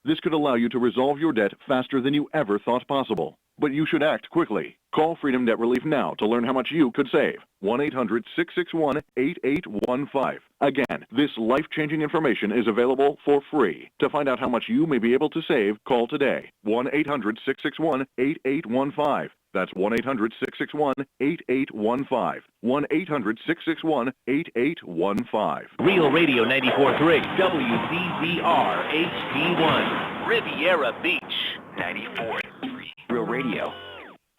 This could allow you to resolve your debt faster than you ever thought possible. But you should act quickly. Call Freedom Debt Relief now to learn how much you could save. 1-800-661-8815. Again, this life-changing information is available for free. To find out how much you may be able to save, call today. 1-800-661-8815. That's 1-800-661-8815. 1-800-661-8815. Real Radio 94.3, WZZR HD1, Riviera Beach 94.3. Real Radio.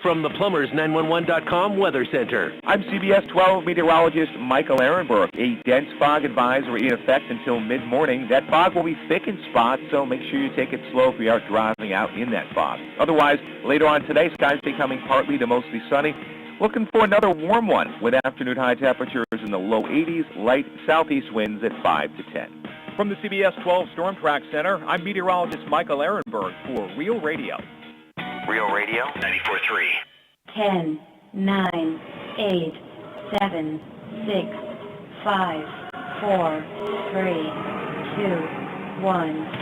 From the Plumbers911.com Weather Center. I'm CBS 12 meteorologist Michael Ehrenberg. A dense fog advisory in effect until mid-morning. That fog will be thick in spots, so make sure you take it slow if you are driving out in that fog. Otherwise, later on today, skies becoming partly to mostly sunny. Looking for another warm one with afternoon high temperatures in the low 80s, light southeast winds at 5 to 10. From the CBS 12 Storm Track Center, I'm meteorologist Michael Ehrenberg for Real Radio. Real Radio 94.3. 10, 9, 8, 7, 6, 5, 4, 3, 2, 1.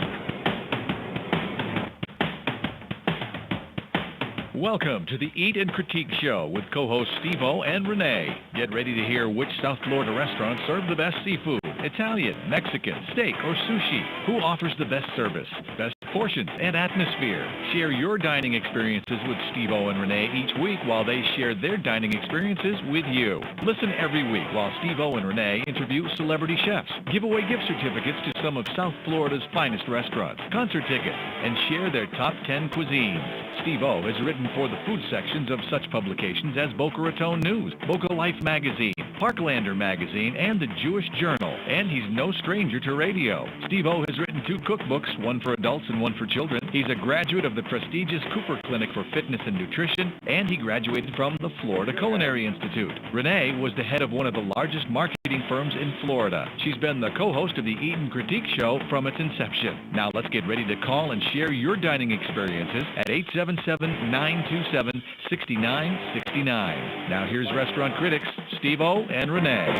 Welcome to the Eat and Critique Show with co-hosts Steve-O and Rene. Get ready to hear which South Florida restaurants serve the best seafood, Italian, Mexican, steak, or sushi. Who offers the best service, best portions, and atmosphere. Share your dining experiences with Steve-O and Rene each week while they share their dining experiences with you. Listen every week while Steve-O and Rene interview celebrity chefs, give away gift certificates to some of South Florida's finest restaurants, concert tickets, and share their top 10 cuisines. Steve-O has written for the food sections of such publications as Boca Raton News, Boca Life Magazine, Parklander Magazine, and the Jewish Journal, and he's no stranger to radio. Steve-O has written 2 cookbooks, one for adults and one for children. He's a graduate of the prestigious Cooper Clinic for Fitness and Nutrition, and he graduated from the Florida Culinary Institute. Renee was the head of one of the largest marketing firms in Florida. She's been the co-host of the Eat and Critique Show from its inception. Now let's get ready to call and share your dining experiences at 877-927-6969. Now here's restaurant critics Steve-O and Renee.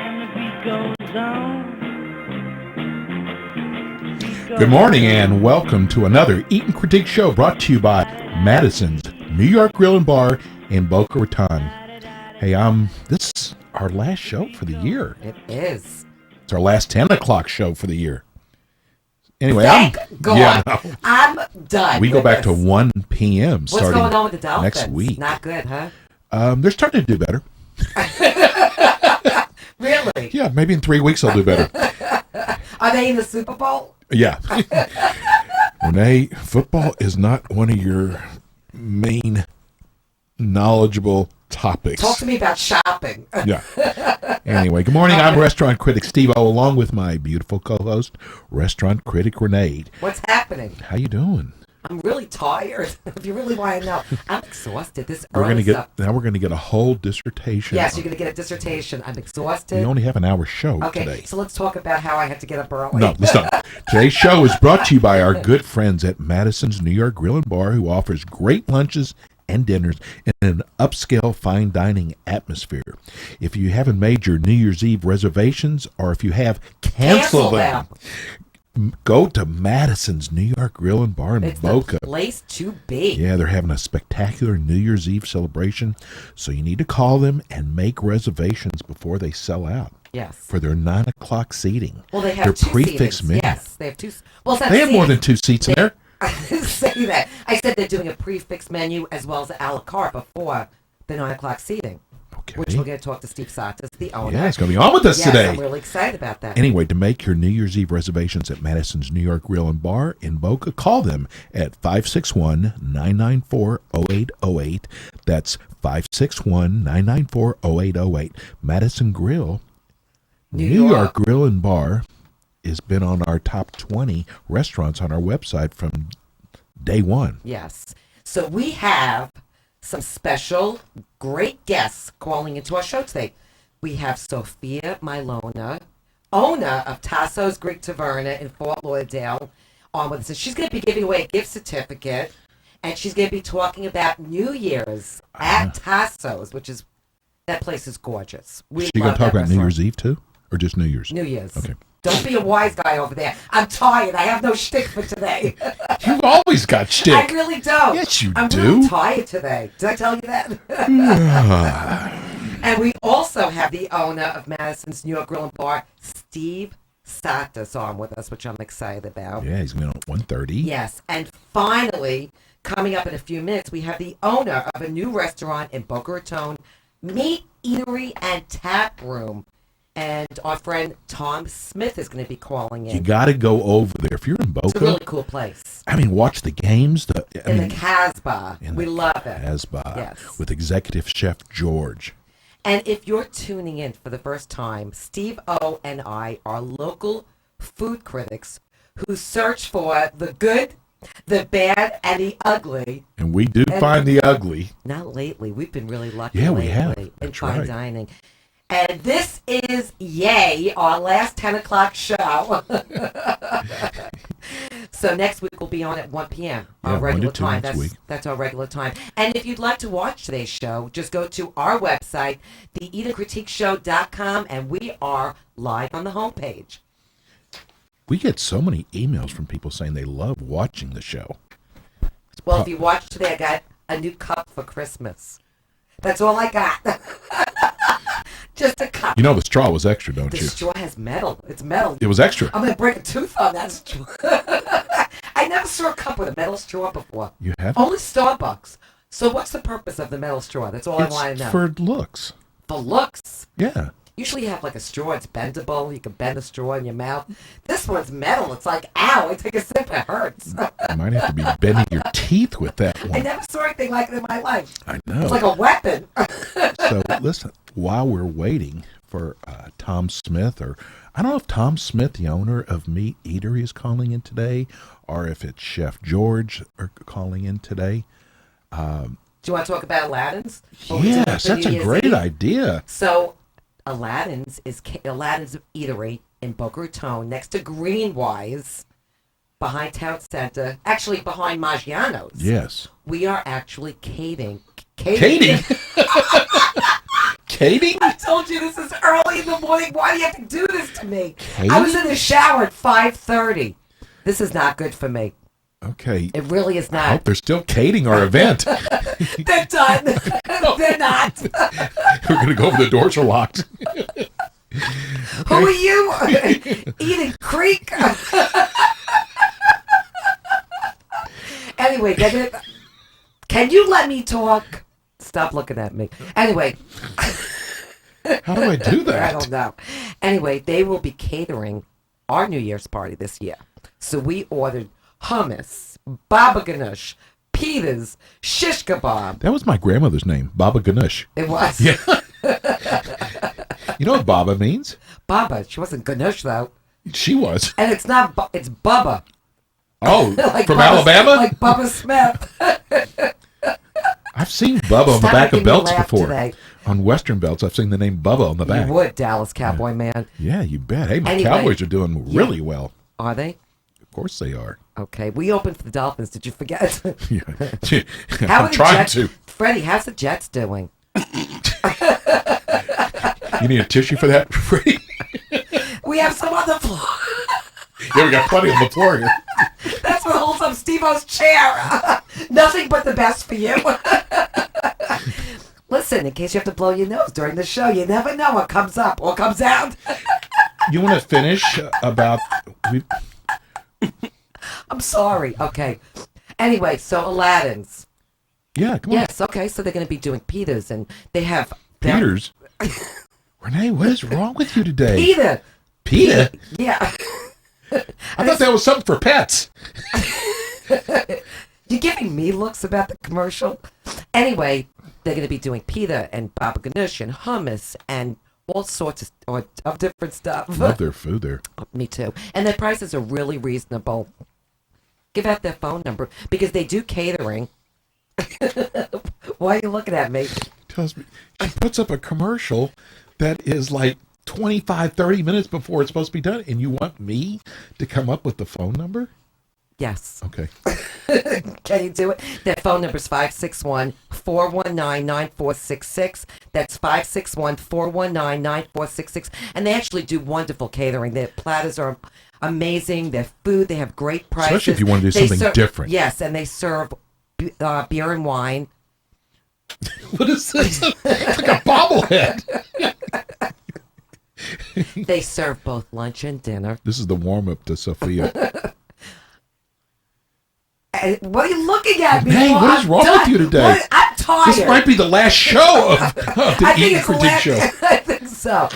Good morning and welcome to another Eat and Critique Show brought to you by Madison's New York Grill and Bar in Boca Raton. Hey, this is our last show for the year. It is. It's our last 10 o'clock show for the year. Anyway, Thank God. Yeah, no. I'm done. We go back to 1 p.m. What's starting going on with the Dolphins? next week. Not good, huh? They're starting to do better. Really? Yeah, maybe in 3 weeks they'll do better. Are they in the Super Bowl? Yeah. Renee, football is not one of your main knowledgeable topics. Talk to me about shopping. Yeah. Anyway, good morning. I'm restaurant critic Steve-O, along with my beautiful co-host, restaurant critic Renee. What's happening? How you doing? I'm really tired. If you really want to know, I'm exhausted. We're going to get a whole dissertation. Yes, you're going to get a dissertation. I'm exhausted. We only have an hour show today. So let's talk about how I had to get up early. No, let's not. Today's show is brought to you by our good friends at Madison's New York Grill and Bar, who offers great lunches and dinners in an upscale fine dining atmosphere. If you haven't made your New Year's Eve reservations, or if you have, cancel them. Go to Madison's New York Grill and Bar in Boca. It's the place to be. Yeah, they're having a spectacular New Year's Eve celebration, so you need to call them and make reservations before they sell out. Yes. For their 9 o'clock seating. Well, they have their two prefix seatings. menu. Yes, they have two. Well, they have more than 2 seats in there. I didn't say that. I said they're doing a prefix menu as well as a la carte before the 9 o'clock seating. Okay. Which we're going to talk to Steve Satas, the owner. Yeah, he's going to be on with us today. I'm really excited about that. Anyway, to make your New Year's Eve reservations at Madison's New York Grill and Bar in Boca, call them at 561-994-0808. That's 561-994-0808. Madison Grill, New York Grill and Bar has been on our top 20 restaurants on our website from day one. Yes. So we have some special, great guests calling into our show today. We have Sophia Milona, owner of Tasso's Greek Taverna in Fort Lauderdale, on with us. She's going to be giving away a gift certificate, and she's going to be talking about New Year's at Tasso's, which is, that place is gorgeous. Is she going to talk about New Year's Eve too, or just New Year's? New Year's. Okay. Don't be a wise guy over there. I'm tired. I have no shtick for today. You've always got shtick. I really don't. Yes, you I'm do. really tired today. Did I tell you that? And we also have the owner of Madison's New York Grill and Bar, Steve Satis, on with us, which I'm excited about. Yeah, he's going on 1:30. Yes, and finally, coming up in a few minutes, we have the owner of a new restaurant in Boca Raton, Meat Eatery and Tap Room. And our friend Tom Smith is going to be calling in. You got to go over there. If you're in Boca. It's a really cool place. I mean, watch the games. The Casbah. We love it. Casbah. Yes. With executive chef George. And if you're tuning in for the first time, Steve O and I are local food critics who search for the good, the bad, and the ugly. And we do find the ugly. Not lately. We've been really lucky Yeah, lately we have. in That's fine right. dining. And this is Yay, our last 10 o'clock show. So next week we'll be on at 1 p.m. Yeah, Our 1 regular to 2 time. next week. That's our regular time. And if you'd like to watch today's show, just go to our website, theeatandcritiqueshow.com, and we are live on the homepage. We get so many emails from people saying they love watching the show. Well, if you watch today, I got a new cup for Christmas. That's all I got. Just a cup. You know the straw was extra, don't The you? straw has metal. It's metal. It was extra. I'm going to break a tooth on that straw. I never saw a cup with a metal straw before. You have? Only Starbucks. So what's the purpose of the metal straw? That's all I want to know. for looks. For looks. Yeah. Usually you have like a straw. It's bendable. You can bend a straw in your mouth. This one's metal. It's like, ow, I take a sip. It hurts. You might have to be bending your teeth with that I one. never saw anything like it in my life. I know. It's like a weapon. So listen, while we're waiting for Tom Smith, or I don't know if Tom Smith, the owner of Meat Eatery, is calling in today, or if it's Chef George are calling in today. Do you want to talk about Aladdin's? What we did Yes, for that's New a Year's great Eve? idea. So Aladdin's Eatery in Boca Raton, next to Greenwise, behind Town Center, actually behind Maggiano's. Yes. We are actually catering. Katie. Katie? I told you this is early in the morning. Why do you have to do this to me? Katie? I was in the shower at 5:30. This is not good for me. Okay. It really is I not. hope they're still cating our event. They're done. They're not. We're going to go over the doors are locked. Who are you? Eden Creek? Anyway, can you let me talk? Stop looking at me. Anyway. How do I do that? I don't know. Anyway, they will be catering our New Year's party this year. So we ordered hummus, baba ganoush, pitas, shish kebab. That was my grandmother's name, Baba Ganoush. It was. Yeah. You know what Baba means? Baba. She wasn't ganoush, though. She was. And it's not, it's Bubba. Oh, Like from Bubba- Alabama? Like Bubba Smith. I've seen Bubba on the Stop back of making me belts laugh before. today. On Western belts, I've seen the name Bubba on the back. You would, Dallas Cowboy man. Yeah, you bet. Hey, my Anyway. Cowboys are doing really well. Are they? Of course they are. Okay. We opened for the Dolphins. Did you forget? Yeah. How are I'm the trying Jets? to. Freddie, how's the Jets doing? You need a tissue for that, Freddie? We have some on the floor. Yeah, we got plenty on the floor here. That's what holds up Steve-O's chair. Nothing but the best for you. Listen, in case you have to blow your nose during the show, you never know what comes up or comes out. You want to finish about... I'm sorry. Okay. Anyway, so Aladdin's. Yeah, come on. Yes, okay, so they're going to be doing pitas, and they have... Peters? Renee, what is wrong with you today? Pita. Peta? Yeah. I thought that was something for pets. You're giving me looks about the commercial? Anyway, they're going to be doing pita and baba ganoush and hummus and all sorts of different stuff. Love their food there. Me too. And their prices are really reasonable. Give out their phone number because they do catering. Why are you looking at me? Tells me she puts up a commercial that is like 25, 30 minutes before it's supposed to be done, and you want me to come up with the phone number? Yes. Okay. Can you do it? Their phone number is 561-419-9466. That's 561-419-9466. And they actually do wonderful catering. Their platters are amazing. Their food, they have great prices. Especially if you want to do They something different. Yes, and they serve beer and wine. What is this? It's like a bobblehead. They serve both lunch and dinner. This is the warm-up to Sophia. What are you looking at me Hey, for? what is wrong with you today? I'm tired. This might be the last show of the Eat and Critique Show. I think so.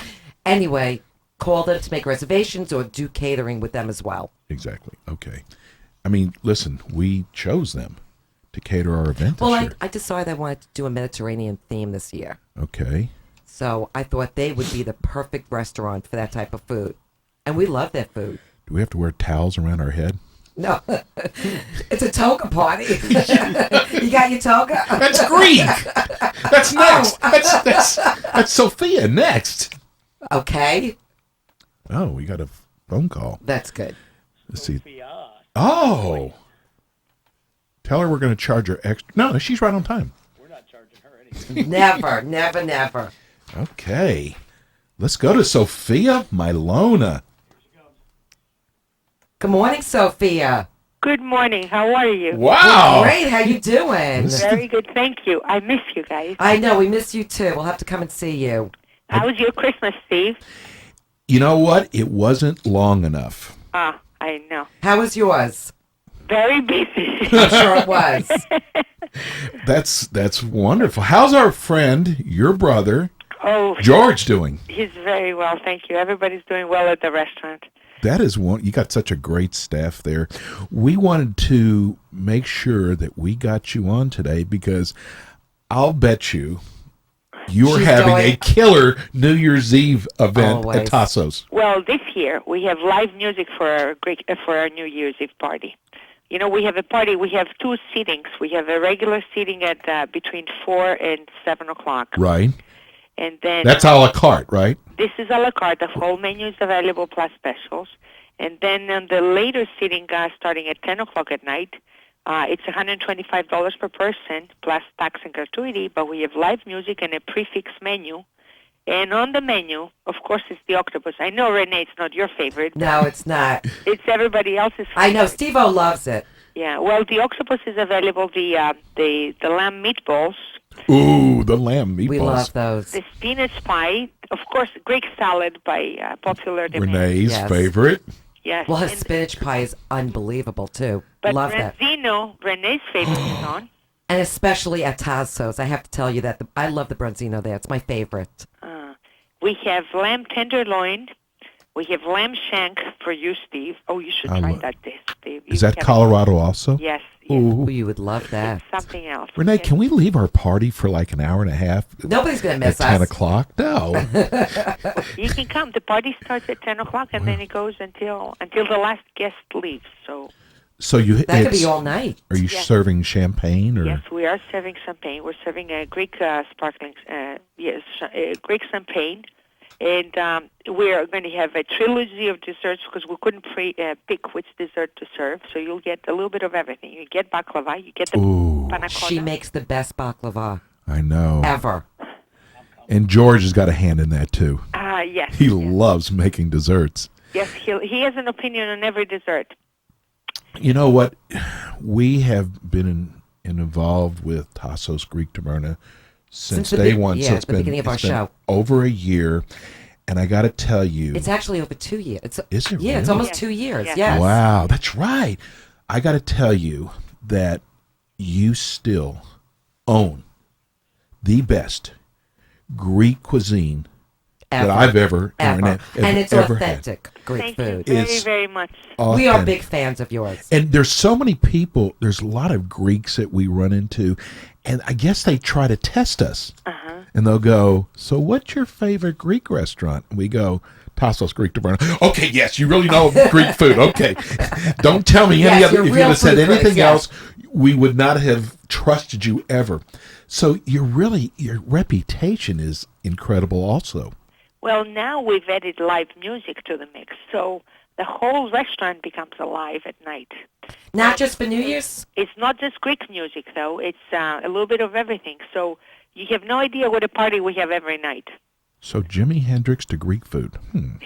Anyway, call them to make reservations or do catering with them as well. Exactly. Okay. I mean, listen, we chose them to cater our event this Well, year. I decided I wanted to do a Mediterranean theme this year. Okay. So I thought they would be the perfect restaurant for that type of food. And we love their food. Do we have to wear towels around our head? No, it's a toga party. You got your toga? That's Greek. That's next. That's Sophia next. Okay, Oh, we got a phone call. that's good. Let's see. Oh. Tell her we're going to charge her extra. No, she's right on time. Never, never, never. Okay. Let's go to Sophia Milona. Good morning, Sophia. Good morning. How are you? Wow. Great, how you doing? Very good. Thank you. I miss you guys. I know, we miss you too. We'll have to come and see you. How was your Christmas, Steve? You know what? It wasn't long enough. Ah, I know. How was yours? Very busy. I'm sure it was. That's wonderful. How's our friend, your brother, Oh, George, doing? he's very well. Thank you. Everybody's doing well at the restaurant. That is one. You got such a great staff there. We wanted to make sure that we got you on today because I'll bet you're She's having going- a killer New Year's Eve event Always. at Tasso's. Well, this year we have live music for our New Year's Eve party. You know, we have a party. We have two seatings. We have a regular seating at between 4 and 7 o'clock. Right. And then That's a la carte, right? this is a la carte. The whole menu is available plus specials. And then on the later seating, starting at 10 o'clock at night, it's $125 per person plus tax and gratuity. But we have live music and a prefix menu. And on the menu, of course, it's the octopus. I know, Rene, it's not your favorite. No, it's not. It's everybody else's favorite. I know, Steve-O loves it. Yeah, well, the octopus is available. The lamb meatballs, Ooh, the lamb meatballs. We love those. the spinach pie, of course, Greek salad by popular demand. Renee's Yes. favorite. Yes. Well, his and- spinach pie is unbelievable, too. But Love that. Branzino, Rene's favorite, is on. And especially at Tasso's. I have to tell you that I love the branzino there. It's my favorite. We have lamb tenderloin. We have lamb shank for you, Steve. Oh, you should try that dish, Steve. Is You that have- Colorado also? Yes. Ooh. Oh, you would love that. Something else. Renee, Yes. can we leave our party for like an hour and a half? Nobody's going to At miss 10 us. o'clock? No. You can come. The party starts at 10 o'clock, and then it goes until the last guest leaves. So, So That could it's- be all night. Are you Yes. serving champagne or? yes, we are serving champagne. We're serving a Greek sparkling, Greek champagne. And we are going to have a trilogy of desserts because we couldn't pick which dessert to serve. So you'll get a little bit of everything. You get baklava, you get the Ooh, panna cotta. She makes the best baklava I know. ever. And George has got a hand in that too. Yes. He yes. loves making desserts. Yes, he has an opinion on every dessert. You know what? We have been involved with Tassos Greek Taverna since the day be- one. yeah, so it's the been, beginning of our it's been show. over a year. And I got to tell you. It's actually over 2 years. Is it Yeah, it's really? almost Yes. 2 years. Yes. Yes. Wow, that's right. I got to tell you that you still own the best Greek cuisine Ever. that I've ever Ever. And it's ever had. authentic Greek Thank food. you very, It's very much. We are Authentic. big fans of yours. And there's so many people, there's a lot of Greeks that we run into, and I guess they try to test us. And they'll go, so what's your favorite Greek restaurant? And we go, Tassos Greek Taverna. Okay, yes, you really know Greek food. Okay. Don't tell me any Yes, other. you're If you real had said food critics, anything yes. else, we would not have trusted you ever. So your reputation is incredible also. Well, now we've added live music to the mix, so the whole restaurant becomes alive at night. Not just for New Year's? It's not just Greek music, though. It's a little bit of everything. So You have no idea what a party we have every night. So Jimi Hendrix to Greek food.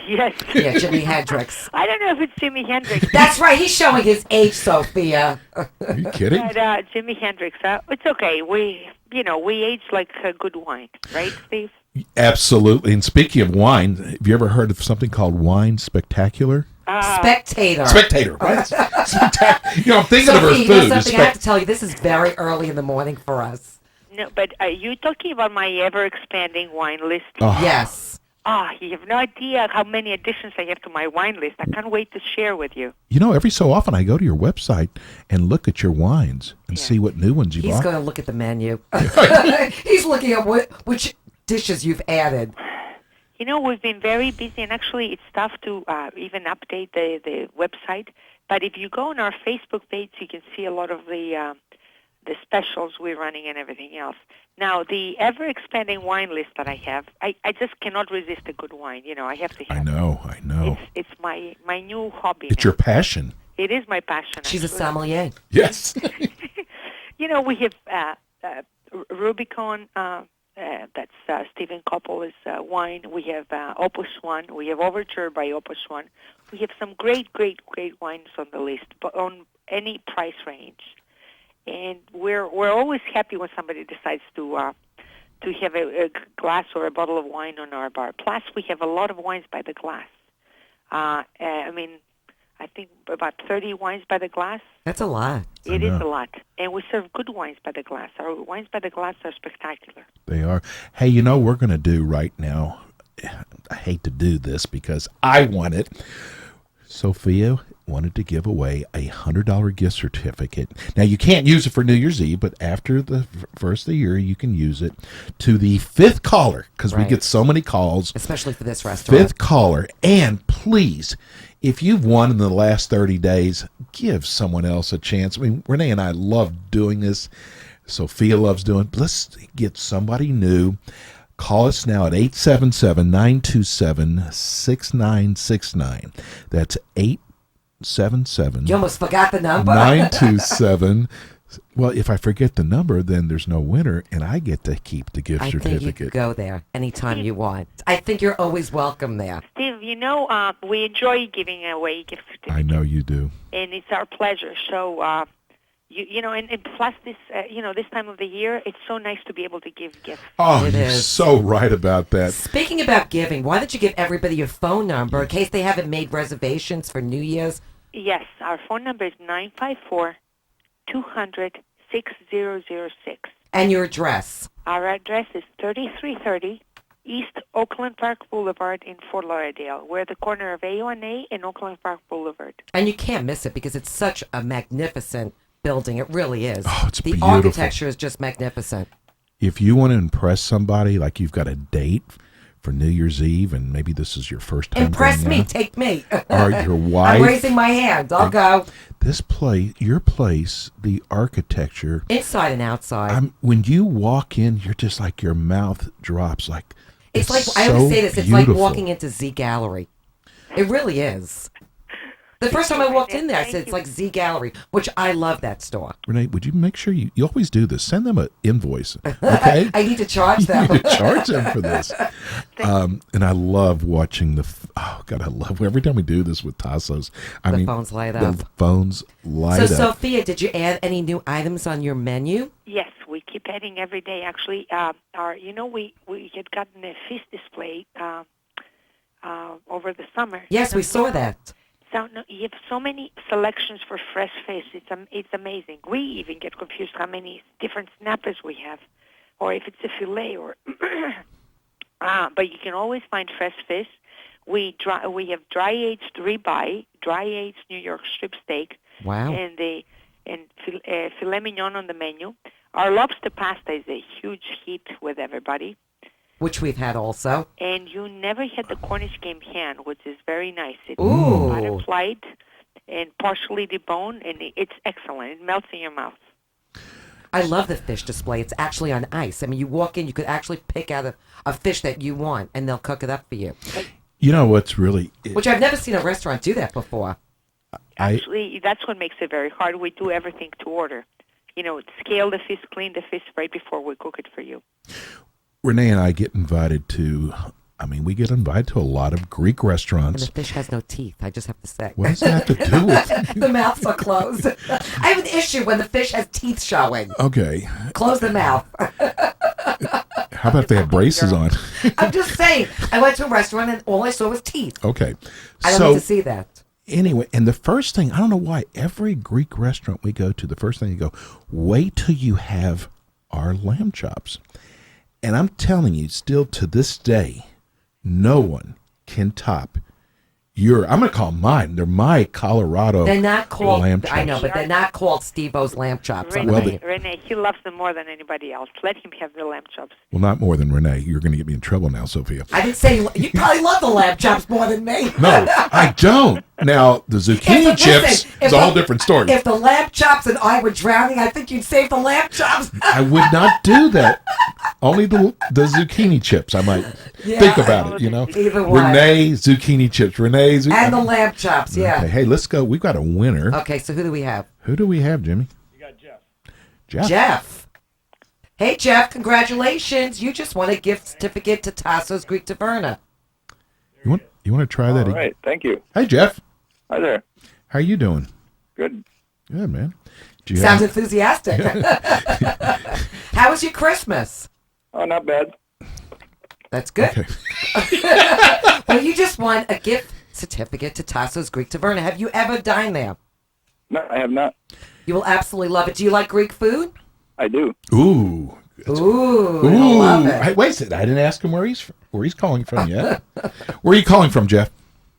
Yes. Yeah, Jimi Hendrix. I don't know if it's Jimi Hendrix. That's right. He's showing his age, Sophia. Are you kidding? But Jimi Hendrix, it's okay. We age like good wine, right, Steve? Absolutely. And speaking of wine, have you ever heard of something called Wine Spectacular? Spectator. Spectator, right? I'm thinking of her Sophie, food. you know something I have to tell you. This is very early in the morning for us. No, but are you talking about my ever-expanding wine list? Oh. Yes. You have no idea how many additions I have to my wine list. I can't wait to share with you. Every so often I go to your website and look at your wines and see what new ones you bought. He's going to look at the menu. He's looking at which dishes you've added. We've been very busy, and actually it's tough to even update the website. But if you go on our Facebook page, you can see a lot of the specials we're running and everything else. Now, the ever-expanding wine list that I have, I just cannot resist a good wine. I have to have I know. It's my new hobby. It's your passion. It is my passion. She's a sommelier. Yes. We have Rubicon, that's Stephen Koppel's wine. We have Opus One. We have Overture by Opus One. We have some great, great, great wines on the list, but on any price range. And we're always happy when somebody decides to have a glass or a bottle of wine on our bar. Plus, we have a lot of wines by the glass. I think about 30 wines by the glass. That's a lot. It is a lot. And we serve good wines by the glass. Our wines by the glass are spectacular. They are. Hey, we're going to do right now, I hate to do this because I want it. Sophia wanted to give away a $100 gift certificate. Now, you can't use it for New Year's Eve, but after the first of the year, you can use it to the fifth caller, because we get so many calls. Especially for this restaurant. Fifth caller. And please, if you've won in the last 30 days, give someone else a chance. I mean, Rene and I love doing this. Sophia loves doing it. Let's get somebody new. Call us now at 877-927-6969. That's 877. You almost forgot the number. 927. Well, if I forget the number, then there's no winner, and I get to keep the gift certificate. I think you can go there anytime you want. I think you're always welcome there. Steve, we enjoy giving away gift certificates. I know you do. And it's our pleasure. So, and plus this, this time of the year, it's so nice to be able to give gifts. Oh, you're so right about that. Speaking about giving, why don't you give everybody your phone number in case they haven't made reservations for New Year's? Yes, our phone number is 954-200-6006. And your address? Our address is 3330 East Oakland Park Boulevard in Fort Lauderdale. We're at the corner of A1A and Oakland Park Boulevard. And you can't miss it because it's such a magnificent building. It really is. Oh, it's beautiful. The architecture is just magnificent. If you want to impress somebody, like you've got a date for New Year's Eve, and maybe this is your first time. Impress going me, out, take me. or your wife. I'm raising my hand. I'll go. This place, your place, the architecture. Inside and outside. When you walk in, you're just like your mouth drops. Like it's like, so I always say this, it's beautiful. like walking into Z Gallery. It really is. The first time I walked in there, I said, it's like Z Gallery, which I love that store. Rene, would you make sure you always do this? Send them an invoice, okay? I need to charge them. You need to charge them for this. And I love watching I love every time we do this with Tassos. The phones light up. The phones light up. So, Sophia, did you add any new items on your menu? Yes, we keep adding every day. Actually, we had gotten a fish display over the summer. Yes, we saw that. So you have so many selections for fresh fish. It's amazing. We even get confused how many different snappers we have, or if it's a fillet, or. But you can always find fresh fish. We have dry aged ribeye, dry aged New York strip steak. Wow. And filet mignon on the menu. Our lobster pasta is a huge hit with everybody. Which we've had also. And you never had the Cornish game ham, which is very nice. It's Ooh. butterflied and partially deboned, and it's excellent. It melts in your mouth. I love the fish display. It's actually on ice. I mean, you walk in, you could actually pick out a fish that you want, and they'll cook it up for you. You know what's really... Which I've never seen a restaurant do that before. Actually, that's what makes it very hard. We do everything to order. scale the fish, clean the fish right before we cook it for you. Renee and I get invited to, we get invited to a lot of Greek And restaurants. the fish has no teeth, I just have to say. What does that have to do with? The mouths are closed. I have an issue when the fish has teeth showing. Okay. Close the mouth. How about if they have braces on? I'm just saying. I went to a restaurant and all I saw was teeth. Okay. I don't need to see that. Anyway, and the first thing, I don't know why, every Greek restaurant we go to, the first thing you go, wait till you have our lamb chops. And I'm telling you, still to this day, no one can top I'm going to call them mine. They're my Colorado They're not called, lamb chops. I know, but they're not called Steve-O's lamb chops. Rene, he loves them more than anybody else. Let him have the lamb chops. Well, not more than Renee. You're going to get me in trouble now, Sophia. I didn't say, you probably love the lamb chops more than me. No, I don't. Now, the zucchini chips is a whole different story. If the lamb chops and I were drowning, I think you'd save the lamb chops. I would not do that. Only the zucchini chips. I might think about it, Either one. Renee, zucchini chips. Renee, and the lamb chops, yeah. Okay. Hey, let's go. We've got a winner. Okay, so who do we have? Who do we have, Jimmy? You got Jeff. Jeff. Hey, Jeff, congratulations. You just won a gift certificate to Tasso's Greek Taverna. You want to try that? All right, thank you. Hey, Jeff. Hi there. How you doing? Good. Good, man. Sounds enthusiastic. How was your Christmas? Oh, not bad. That's good. Okay. Well, you just won a gift certificate to Tasso's Greek Taverna. Have you ever dined there? No, I have not. You will absolutely love it. Do you like Greek food? I do. Ooh. Ooh, I love it. Hey, wait a second. I didn't ask him where he's calling from yet. Where are you calling from, Jeff?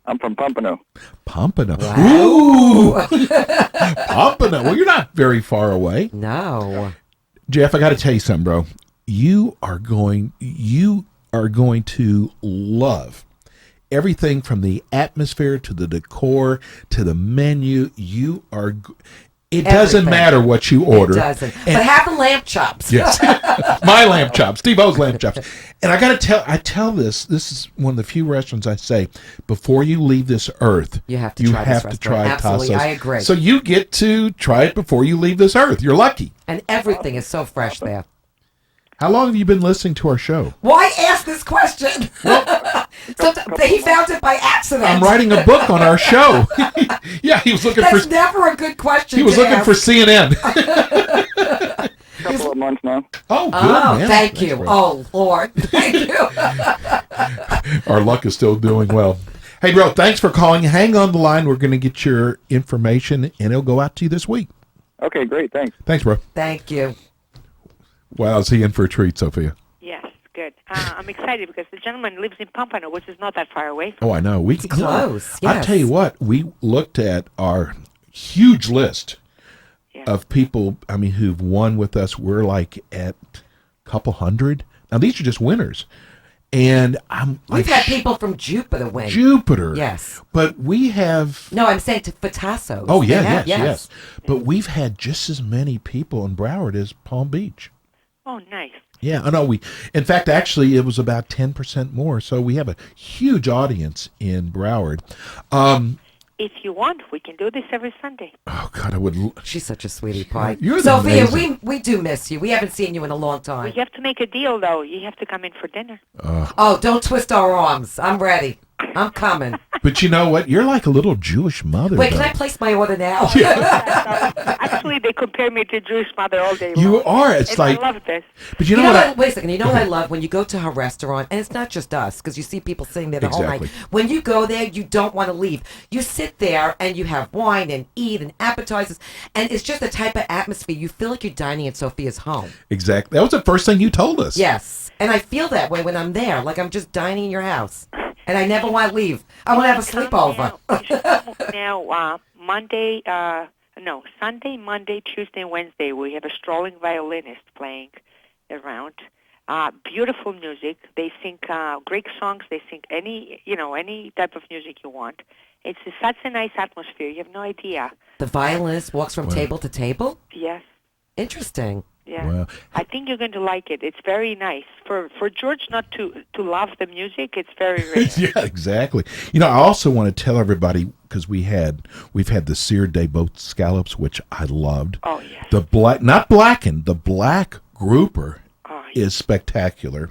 I'm from Pompano. Pompano. Wow. Ooh. Pompano. Well, you're not very far away. No. Jeff, I got to tell you something, bro. You are going to love everything from the atmosphere to the decor to the menu. It doesn't matter what you order. It doesn't. But have the lamb chops. Yes. My lamb chops. Steve-O's lamb chops. And I got to tell this is one of the few restaurants I say, before you leave this earth, you have to try Absolutely, Tasso's. I agree. So you get to try it before you leave this earth. You're lucky. And everything is so fresh there. How long have you been listening to our show? Why ask this question? He found it by accident. I'm writing a book on our show. Yeah, he was looking That's never a good question. He was looking for CNN. Couple of months now. Oh, good, Oh, man. thank you. Oh, Lord. Thank you. Our luck is still doing well. Hey, bro, thanks for calling. Hang on the line. We're going to get your information, and it'll go out to you this week. Okay, great. Thanks. Thanks, bro. Thank you. Wow, is he in for a treat, Sophia? Yes, good. I'm excited because the gentleman lives in Pompano, which is not that far away. Oh, I know. It's close, I'll yes. tell you what, we looked at our huge list of people, who've won with us. We're like at a couple hundred. Now, these are just winners. And We've had people from Jupiter win. Jupiter. Yes. But we have... No, I'm saying for Tasso's. Oh, yeah, yes. But we've had just as many people in Broward as Palm Beach. Oh, nice. Yeah, I know. In fact, actually, it was about 10% more. So we have a huge audience in Broward. If you want, we can do this every Sunday. Oh, God, I would... She's such a sweetie pie. You're Sophia, amazing. we do miss you. We haven't seen you in a long time. We have to make a deal, though. You have to come in for dinner. Oh, don't twist our arms. I'm ready. I'm coming. But you know what? You're like a little Jewish mother. Wait, though. can I place my order now? Actually, they compare me to Jewish mother all day long. You are. It's and like... I love this. But you know what? Wait a second. You know what I love? When you go to her restaurant, and it's not just us, because you see people sitting there the whole night. When you go there, you don't want to leave. You sit there, and you have wine, and eat, and appetizers, and it's just the type of atmosphere. You feel like you're dining in Sophia's home. Exactly. That was the first thing you told us. Yes. And I feel that way when I'm there, like I'm just dining in your house. And I never want to leave. I want to have a sleepover. Now, Sunday, Monday, Tuesday, and Wednesday, we have a strolling violinist playing around. Beautiful music. They sing Greek songs. They sing any type of music you want. It's such a nice atmosphere. You have no idea. The violinist walks from table to table? Yes. Interesting. Yes. Wow. I think you're going to like it. It's very nice. For George not to love the music, it's very rare. Yeah, exactly. You know, I also want to tell everybody, because we've had the seared day boat scallops, which I loved. Oh, yes. The black, not blackened, the black grouper Oh, is spectacular.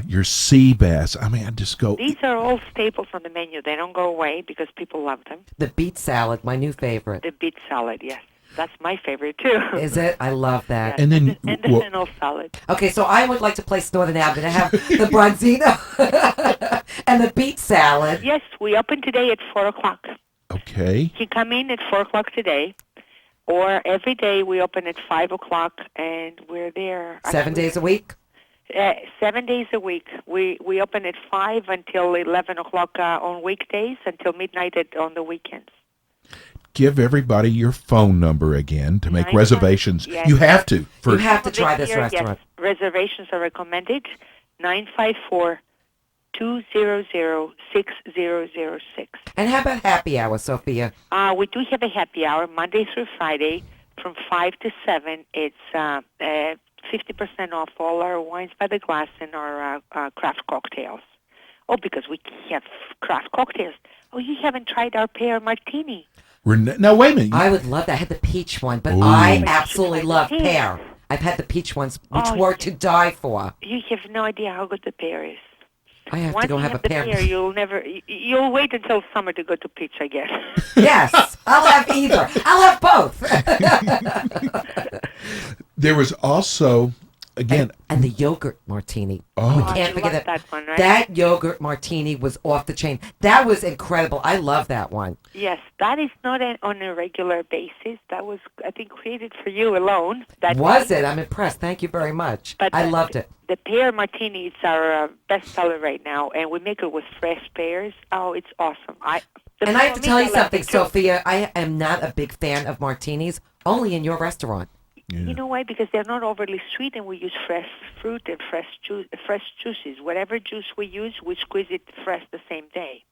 Your sea bass. I mean, I just go. These are all staples on the menu. They don't go away because people love them. The beet salad, my new favorite. The beet salad, yes. That's my favorite, too. Is it? I love that. Yes. And then and the well, fennel salad. Okay, so I would like to place Northern Avenue to have the bronzino and the beet salad. Yes, we open today at 4 o'clock. okay. You can come in at 4 o'clock today, or every day we open at 5 o'clock, and we're there. 7 days a week? 7 days a week. We open at 5 until 11 o'clock on weekdays, until midnight on the weekends. Give everybody your phone number again to make 9-5 reservations. yes. You have to. You have to try This this year, restaurant. Yes, reservations are recommended. 954-200-6006. And how about happy hour, Sophia? We do have a happy hour Monday through Friday from 5 to 7. It's 50% off all our wines by the glass and our craft cocktails. Oh, because we have craft cocktails. Oh, you haven't tried our pear martini. Now, wait a minute. I would love that. I had the peach one, but Ooh. I absolutely love pear. I've had the peach ones, which Oh, were to die for. You have no idea how good the pear is. I have Once to go you have a the pear. you'll wait until summer to go to peach, I guess. Yes, I'll have either. I'll have both. There was also, again, and the yogurt martini. Oh. We Oh, can't you forget love that. that one, right? That yogurt martini was off the chain. That was incredible. I love that one. Yes, that is not on a regular basis. That was, I think, created for you alone. That Was it? I'm impressed. Thank you very much. But I loved it. The pear martini is our best seller right now, and we make it with fresh pears. Oh, it's awesome. And I have to tell you love something, it too. Sophia. I am not a big fan of martinis, only in your restaurant. You know why? Because they're not overly sweet, and we use fresh fruit and fresh juices. Whatever juice we use, we squeeze it fresh the same day.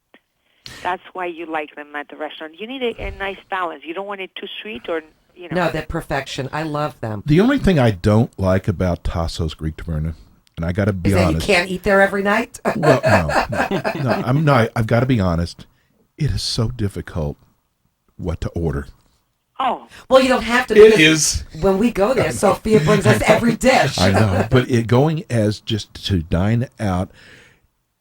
That's why you like them at the restaurant. You need a nice balance. You don't want it too sweet or, you know. No, they're perfection. I love them. the only thing I don't like about Tasso's Greek Taverna, and I got to be Is that you honest. can't eat there every night? Well, no, I've got to be honest. It is so difficult what to order. Oh, Well, you don't have to. It because is. When we go there, Sophia brings us every dish. I know, but going as just to dine out,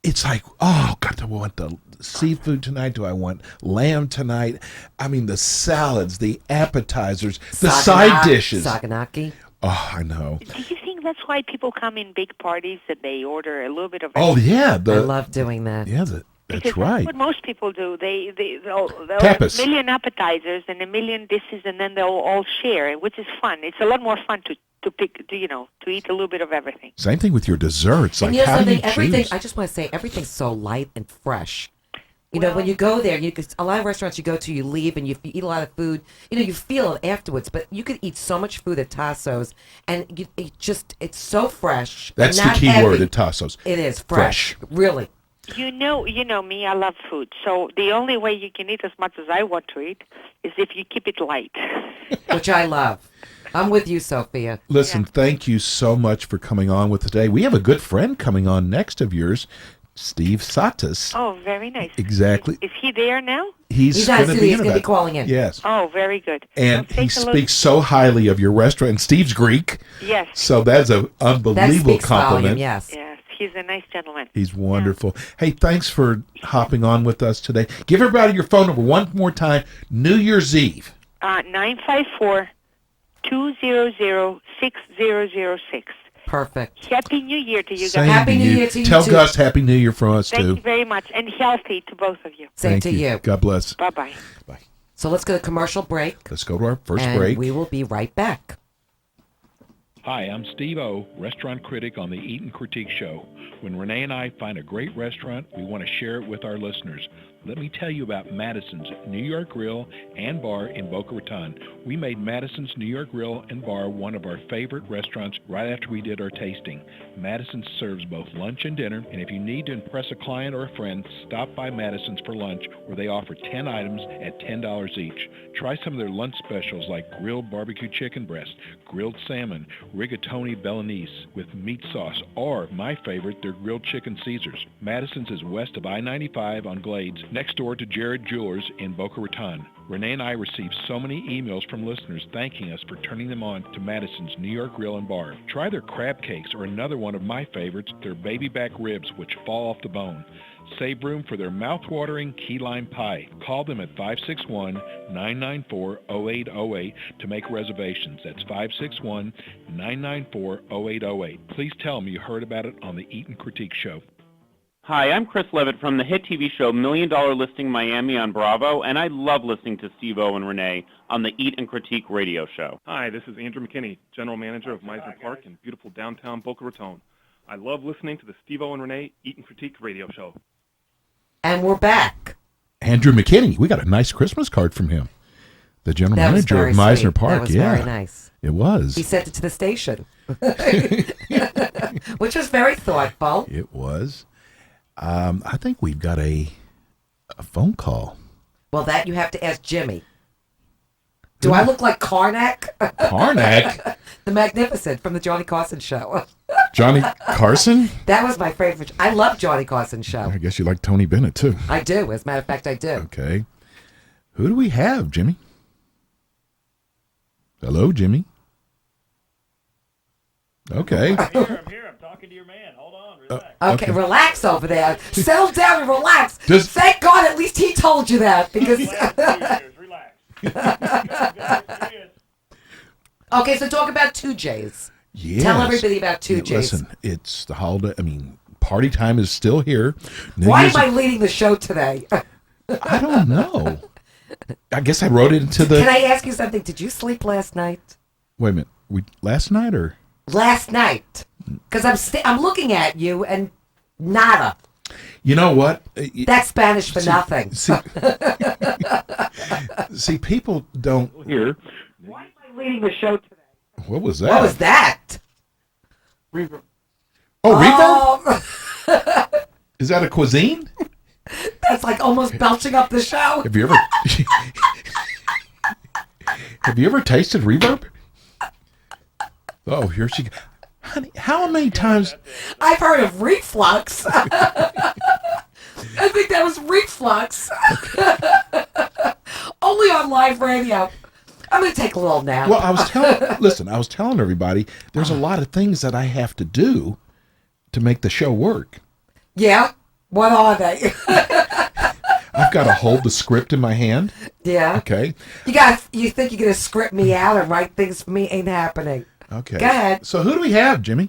it's like, oh, God, do I want the seafood tonight? Do I want lamb tonight? I mean, the salads, the appetizers, the side dishes. Saganaki. Oh, I know. do you think that's why people come in big parties and they order a little bit of Oh, yeah. I love doing that. Yeah, that's Because right. that's what most people do. They'll Tapas. have a million appetizers and a million dishes, and then they'll all share, which is fun. It's a lot more fun to pick, to eat a little bit of everything. Same thing with your desserts. And Like, you know how do you something? Everything. choose? I just want to say everything's so light and fresh. You know, when you go there, a lot of restaurants you go to, you leave and you eat a lot of food. You know, you feel it afterwards. But you could eat so much food at Tasso's, and it's so fresh. That's and the not key heavy. word at Tasso's. It is fresh. Really. You know me. I love food. So the only way you can eat as much as I want to eat is if you keep it light. Which I love. I'm with you, Sophia. Listen, thank you so much for coming on with today. We have a good friend coming on next of yours, Steve Satis. Oh, very nice. Exactly. Is he there now? He's not going to sitting, be he's in gonna be about- calling in. Yes. Oh, very good. And Well, he take a look. speaks so highly of your restaurant. And Steve's Greek. Yes. So that's an That unbelievable speaks compliment. volume, yes. Yes, he's a nice gentleman. He's wonderful. Hey, thanks for hopping on with us today. Give everybody your phone number one more time. New Year's Eve. 954-200-6006. Perfect. Happy New Year to you guys. Same Happy to New you. Year to you, Tell too. Gus Happy New Year from us, Thank too. you very much, and healthy to both of you. Same Thank to you. God bless. Bye-bye. Bye. So let's go to commercial break. Let's go to our first and break. we will be right back. Hi, I'm Steve O, restaurant critic on the Eat and Critique Show. When Rene and I find a great restaurant, we want to share it with our listeners. Let me tell you about Madison's New York Grill and Bar in Boca Raton. We made Madison's New York Grill and Bar one of our favorite restaurants right after we did our tasting. Madison serves both lunch and dinner, and if you need to impress a client or a friend, stop by Madison's for lunch, where they offer 10 items at $10 each. Try some of their lunch specials like grilled barbecue chicken breast, grilled salmon, rigatoni Bolognese with meat sauce, or, my favorite, their grilled chicken Caesars. Madison's is west of I-95 on Glades, next door to Jared Jewelers in Boca Raton. Renee and I receive so many emails from listeners thanking us for turning them on to Madison's New York Grill and Bar. Try their crab cakes, or another one of my favorites, their baby back ribs, which fall off the bone. Save room for their mouth-watering key lime pie. Call them at 561-994-0808 to make reservations. That's 561-994-0808. Please tell them you heard about it on the Eat and Critique Show. Hi, I'm Chris Levitt from the hit TV show $1 Million Listing Miami on Bravo, and I love listening to Steve-O and Renee on the Eat and Critique radio show. Hi, this is Andrew McKinney, General Manager of Meisner Park in beautiful downtown Boca Raton. I love listening to the Steve-O and Renee Eat and Critique radio show. And we're back. Andrew McKinney. We got a nice Christmas card from him. The general manager of Meisner Park. That was very nice. It was. He sent it to the station, which was very thoughtful. It was. I think we've got a phone call. Well, that you have to ask Jimmy. Do I look like Karnak? Karnak? The Magnificent from the Johnny Carson show. Johnny Carson? That was my favorite. I love Johnny Carson show. I guess you like Tony Bennett, too. I do. As a matter of fact, I do. Okay. Who do we have, Jimmy? Hello, Jimmy? Okay. I'm here. I'm talking to your man. Hold on. Relax. Okay, relax over there. Settle down and relax. Just- Thank God at least he told you that. Because Relax. Okay, so talk about 2Js. Yes. Tell everybody about 2Js. Listen, it's the holiday. I mean, party time is still here. Why am I leading the show today? I don't know. I guess I wrote it into the... Can I ask you something? Did you sleep last night? Wait a minute. Last night or... Last night. Because I'm looking at you and nada. You know what? That's Spanish for nothing. See, people don't... Here. Why am I leading the show today? What was that? What was that? Reverb. Oh, reverb? Is that a cuisine? That's like almost belching up the show. Have you ever... Have you ever tasted reverb? Oh, here she... Honey, how many times... I've heard of reflux. I think that was reflux. Only on live radio. I'm going to take a little nap. Well, I was telling everybody, there's a lot of things that I have to do to make the show work. Yeah? What are they? I've got to hold the script in my hand. Yeah. Okay. You think you're going to script me out and write things for me? Ain't happening. Okay. Go ahead. So who do we have, Jimmy?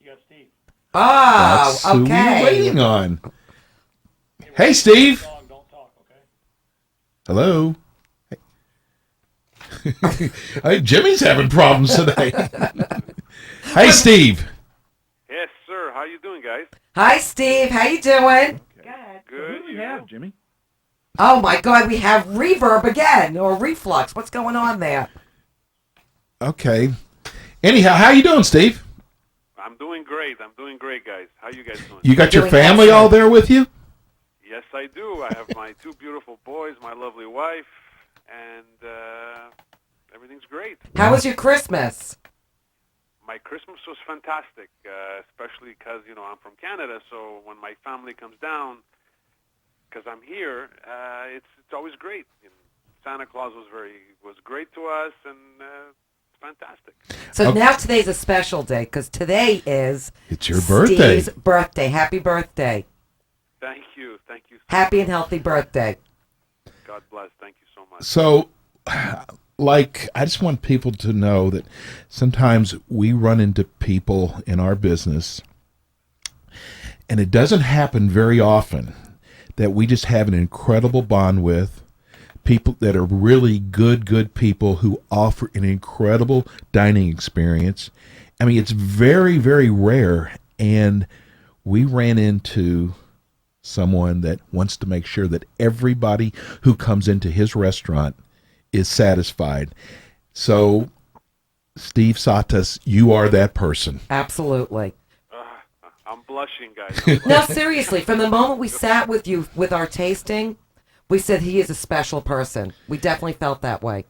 You got Steve. Oh, That's who okay. we're waiting on. Hey, Steve. Don't talk, okay? Hello. Hey, Jimmy's having problems today. Hey, Steve. Yes, sir. How you doing, guys? Hi, Steve. How you doing? Good. Who do we have, Jimmy? Oh, my God. We have reverb again, or reflux. What's going on there? Okay. Anyhow, how you doing, Steve? I'm doing great. Guys. How you guys doing? You got your family all there with you? Yes, I do. I have my two beautiful boys, my lovely wife, and everything's great. How was your Christmas? My Christmas was fantastic, especially because, I'm from Canada, so when my family comes down, because I'm here, it's always great. Santa Claus was great to us, and fantastic. So now today's a special day, because today is... It's your birthday. Steve's birthday. Happy birthday. Thank you. Happy and healthy birthday. God bless. Thank you so much. So, I just want people to know that sometimes we run into people in our business, and it doesn't happen very often, that we just have an incredible bond with people that are really good people who offer an incredible dining experience. I mean, it's very, very rare, and we ran into someone that wants to make sure that everybody who comes into his restaurant is satisfied. So, Steve Satas, you are that person. Absolutely. I'm blushing, guys. No, seriously, from the moment we sat with you with our tasting, we said he is a special person. We definitely felt that way.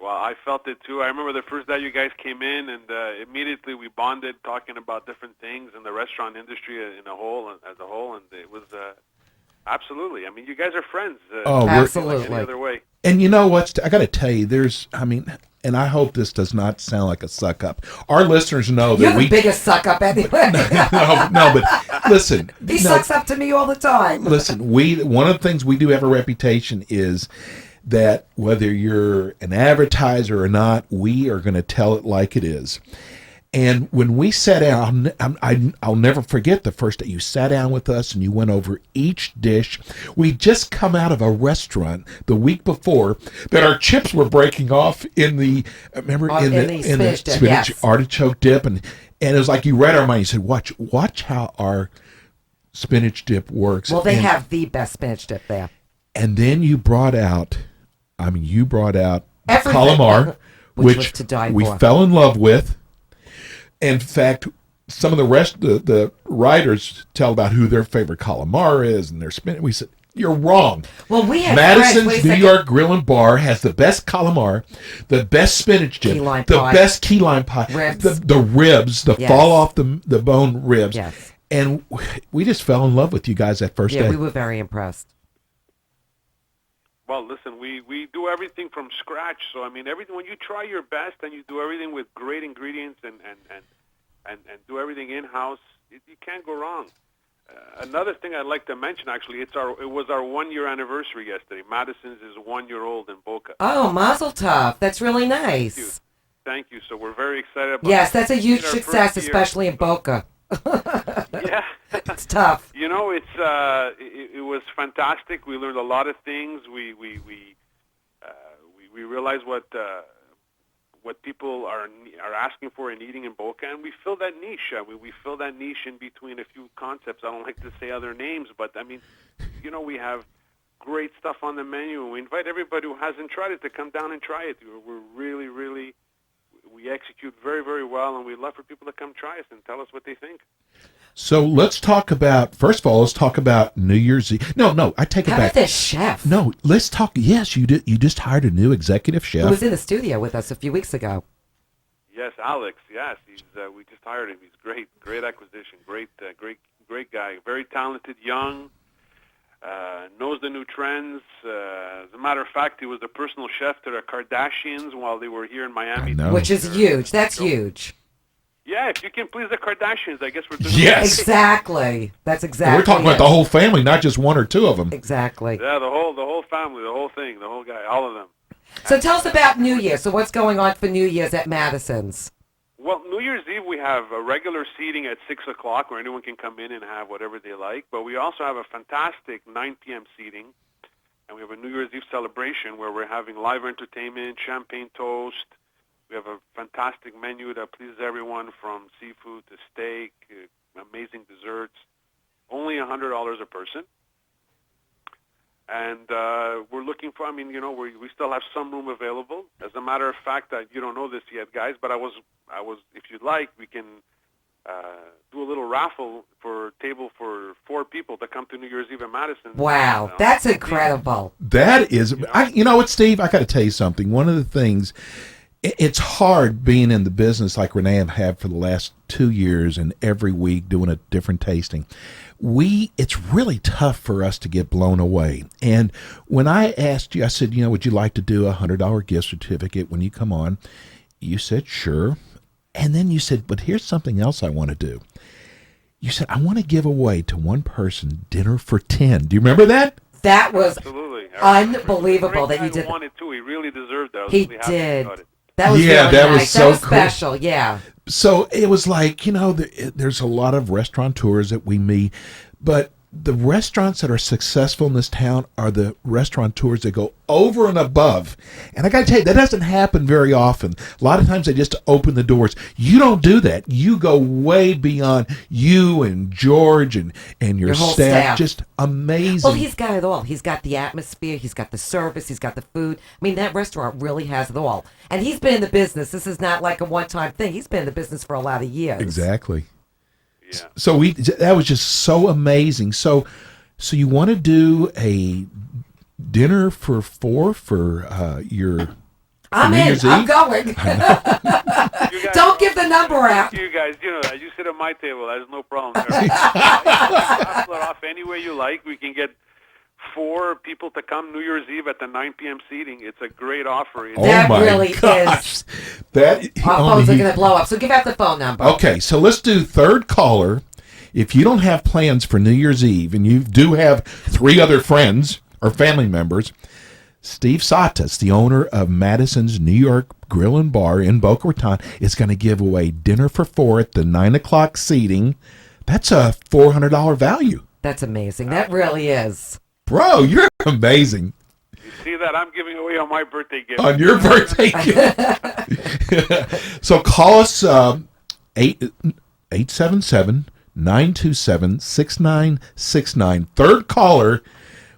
Well, I felt it too. I remember the first day you guys came in, and immediately we bonded, talking about different things in the restaurant industry as a whole, and it was absolutely. I mean, you guys are friends. Absolutely. Like any other way. And you know what? I got to tell you, and I hope this does not sound like a suck up. Our listeners know that You're the biggest suck up anyway. no, but listen. He sucks up to me all the time. Listen, one of the things we do have a reputation is that whether you're an advertiser or not, we are going to tell it like it is. And when we sat down, I'll never forget the first day you sat down with us and you went over each dish. We just come out of a restaurant the week before that our chips were breaking off in the spinach artichoke dip, and it was like you read our mind. You said, "Watch how our spinach dip works." Well, they have the best spinach dip there. And then you brought out everything, calamar, which was to die we for. fell in love with. In fact, some of the writers tell about who their favorite calamar is and their spinach. We said, you're wrong. Well, we had Madison's New York Grill and Bar has the best calamar, the best spinach dip, best key lime pie, the ribs, fall off the bone ribs. Yes. And we just fell in love with you guys that first day. Yeah, we were very impressed. Well, listen, we do everything from scratch. So, I mean, everything, when you try your best and you do everything with great ingredients and do everything in-house, you can't go wrong. Another thing I'd like to mention, actually, it was our 1-year anniversary yesterday. Madison's is 1 year old in Boca. Oh, mazel tov. That's really nice. Thank you. So we're very excited about Yes, that's a huge our success, first year. especially in Boca. Yeah. It's tough. You know, it was fantastic. We learned a lot of things. We realized what people are asking for and eating in Boca, and we fill that niche. We fill that niche in between a few concepts. I don't like to say other names, but I mean, you know, we have great stuff on the menu, and we invite everybody who hasn't tried it to come down and try it. We're really we execute very, very well, and we'd love for people to come try us and tell us what they think. So let's talk about, first of all, New Year's Eve. No, I take it back. How about this chef? No, let's talk. Yes, you did. You just hired a new executive chef. Who was in the studio with us a few weeks ago. Yes, Alex. Yes, we just hired him. He's great acquisition. Great guy. Very talented, young. Knows the new trends. As a matter of fact, he was the personal chef to the Kardashians while they were here in Miami. Which is huge. That's huge. Yeah, if you can please the Kardashians, I guess we're doing Yes. Exactly. That's exactly. We're talking about the whole family, not just one or two of them. Exactly. Yeah, the whole family, the whole thing, the whole guy, all of them. So tell us about New Year's. So what's going on for New Year's at Madison's? Well, New Year's Eve we have a regular seating at 6 o'clock where anyone can come in and have whatever they like. But we also have a fantastic 9 p.m. seating. And we have a New Year's Eve celebration where we're having live entertainment, champagne toast. We have a fantastic menu that pleases everyone, from seafood to steak, amazing desserts. Only $100 a person. And we're looking for, we still have some room available. As a matter of fact, you don't know this yet, guys, but I was, if you'd like, we can do a little raffle for a table for 4 people to come to New Year's Eve in Madison. Wow, that's incredible. That is, you know what, Steve? I got to tell you something. One of the things, it's hard being in the business like Rene and have for the last 2 years and every week doing a different tasting. It's really tough for us to get blown away. And when I asked you, I said, would you like to do a $100 gift certificate when you come on? You said, sure. And then you said, but here's something else I want to do. You said, I want to give away to one person dinner for 10. Do you remember that? That was absolutely unbelievable that you did. He wanted to. He really deserved that. He did. That was really that nice. was so that was cool. special. Yeah. So it was like, there's a lot of restaurateurs that we meet, but the restaurants that are successful in this town are the restaurateurs that go over and above. And I got to tell you, that doesn't happen very often. A lot of times they just open the doors. You don't do that. You go way beyond. You and George and your whole staff. Just amazing. Well, he's got it all. He's got the atmosphere. He's got the service. He's got the food. I mean, that restaurant really has it all. And he's been in the business. This is not like a one-time thing. He's been in the business for a lot of years. Exactly. Yeah. So that was just so amazing. So you want to do a dinner for 4 for your I'm New in. Year's I'm Eve? going. Don't give the number out. You guys, you know that. You sit at my table. There's no problem there. You can split off any way you like. We can get 4 people to come New Year's Eve at the 9 p.m. seating. It's a great offer. That really is. That our phones are going to blow up. So give out the phone number. Okay, so let's do third caller. If you don't have plans for New Year's Eve and you do have 3 other friends or family members, Steve Satas, the owner of Madison's New York Grill and Bar in Boca Raton, is going to give away dinner for 4 at the 9 o'clock seating. That's a $400 value. That's amazing. That really is. Bro, you're amazing. You see that? I'm giving away on my birthday gift. On your birthday gift. So call us 877-927-6969. Third caller.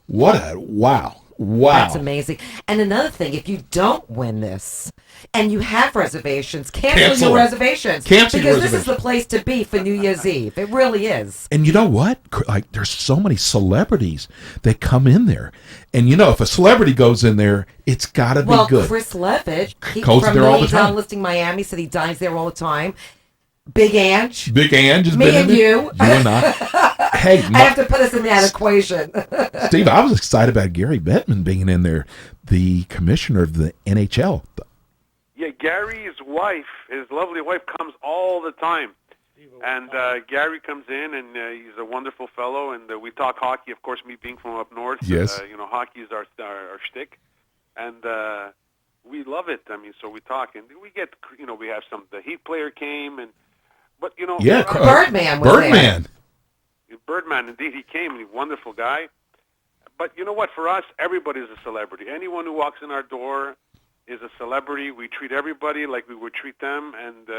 Wow. That's amazing. And another thing, if you don't win this and you have reservations, cancel your reservations. Because this is the place to be for New Year's Eve. It really is. And you know what? Like, there's so many celebrities that come in there. And you know, if a celebrity goes in there, it's got to be good. Well, Chris Levitt, goes there all the from time. Listing Miami, said he dines there all the time. Big Ange has me been and you. You and I. Hey, I have to put us in that equation. Steve, I was excited about Gary Bettman being in there, the commissioner of the NHL. Yeah, Gary's wife, his lovely wife, comes all the time. And Gary comes in, and he's a wonderful fellow, and we talk hockey. Of course, me being from up north, yes. You know, hockey is our shtick, and we love it. I mean, so we talk, and we get, you know, we have the Heat player came, but you know, Birdman was Birdman. there. Birdman, indeed, he came. He's a wonderful guy. But you know what? For us, everybody's a celebrity. Anyone who walks in our door is a celebrity. We treat everybody like we would treat them, and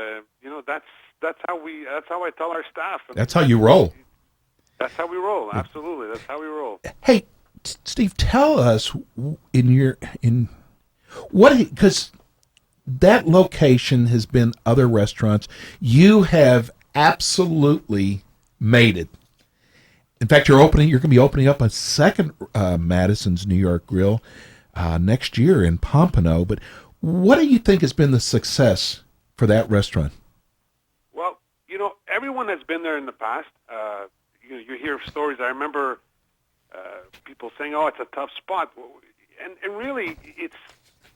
you know, that's how I tell our staff. That's how you roll. That's how we roll. Absolutely, that's how we roll. Hey, Steve, tell us because that location has been other restaurants. You have absolutely made it. In fact, you're going to be opening up a second Madison's New York Grill next year in Pompano. But what do you think has been the success for that restaurant? Well, you know, everyone that's been there in the past, you know, you hear stories. I remember people saying, "Oh, it's a tough spot," and really, it's,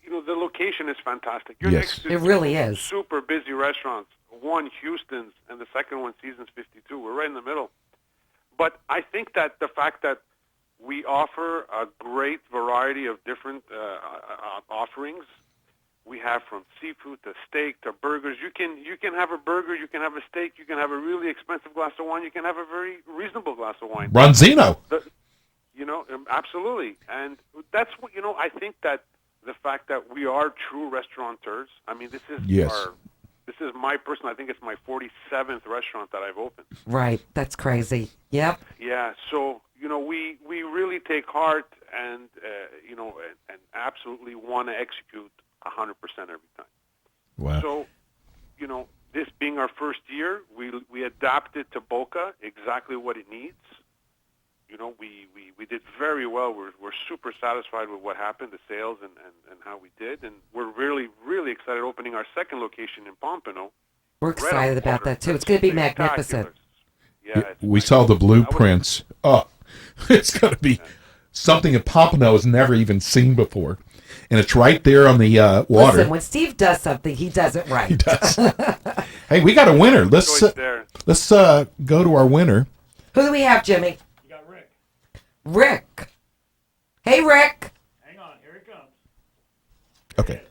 you know, the location is fantastic. You're next to it really is. Super busy restaurants. One Houston's, and the second one Seasons 52. We're right in the middle. But I think that the fact that we offer a great variety of different offerings, we have from seafood to steak to burgers. You can have a burger, you can have a steak, you can have a really expensive glass of wine, you can have a very reasonable glass of wine. Bronzino. You know, absolutely. And that's what, you know, I think that the fact that we are true restaurateurs. I mean, this is my personal, I think it's my 47th restaurant that I've opened. Right. That's crazy. Yep. Yeah. So, you know, we really take heart and, you know, and absolutely want to execute 100% every time. Wow. So, you know, this being our first year, we adapted to Boca exactly what it needs. You know, we did very well. We're super satisfied with what happened, the sales and how we did. And we're really, really excited opening our second location in Pompano. We're excited about that, too. It's going to be magnificent. Yeah, we saw the blueprints. Oh, it's going to be something that Pompano has never even seen before. And it's right there on the water. Listen, when Steve does something, he does it right. He does. Hey, we got a winner. Let's go to our winner. Who do we have, Jimmy? Rick. Hey, Rick. Hang on, here it comes. Okay.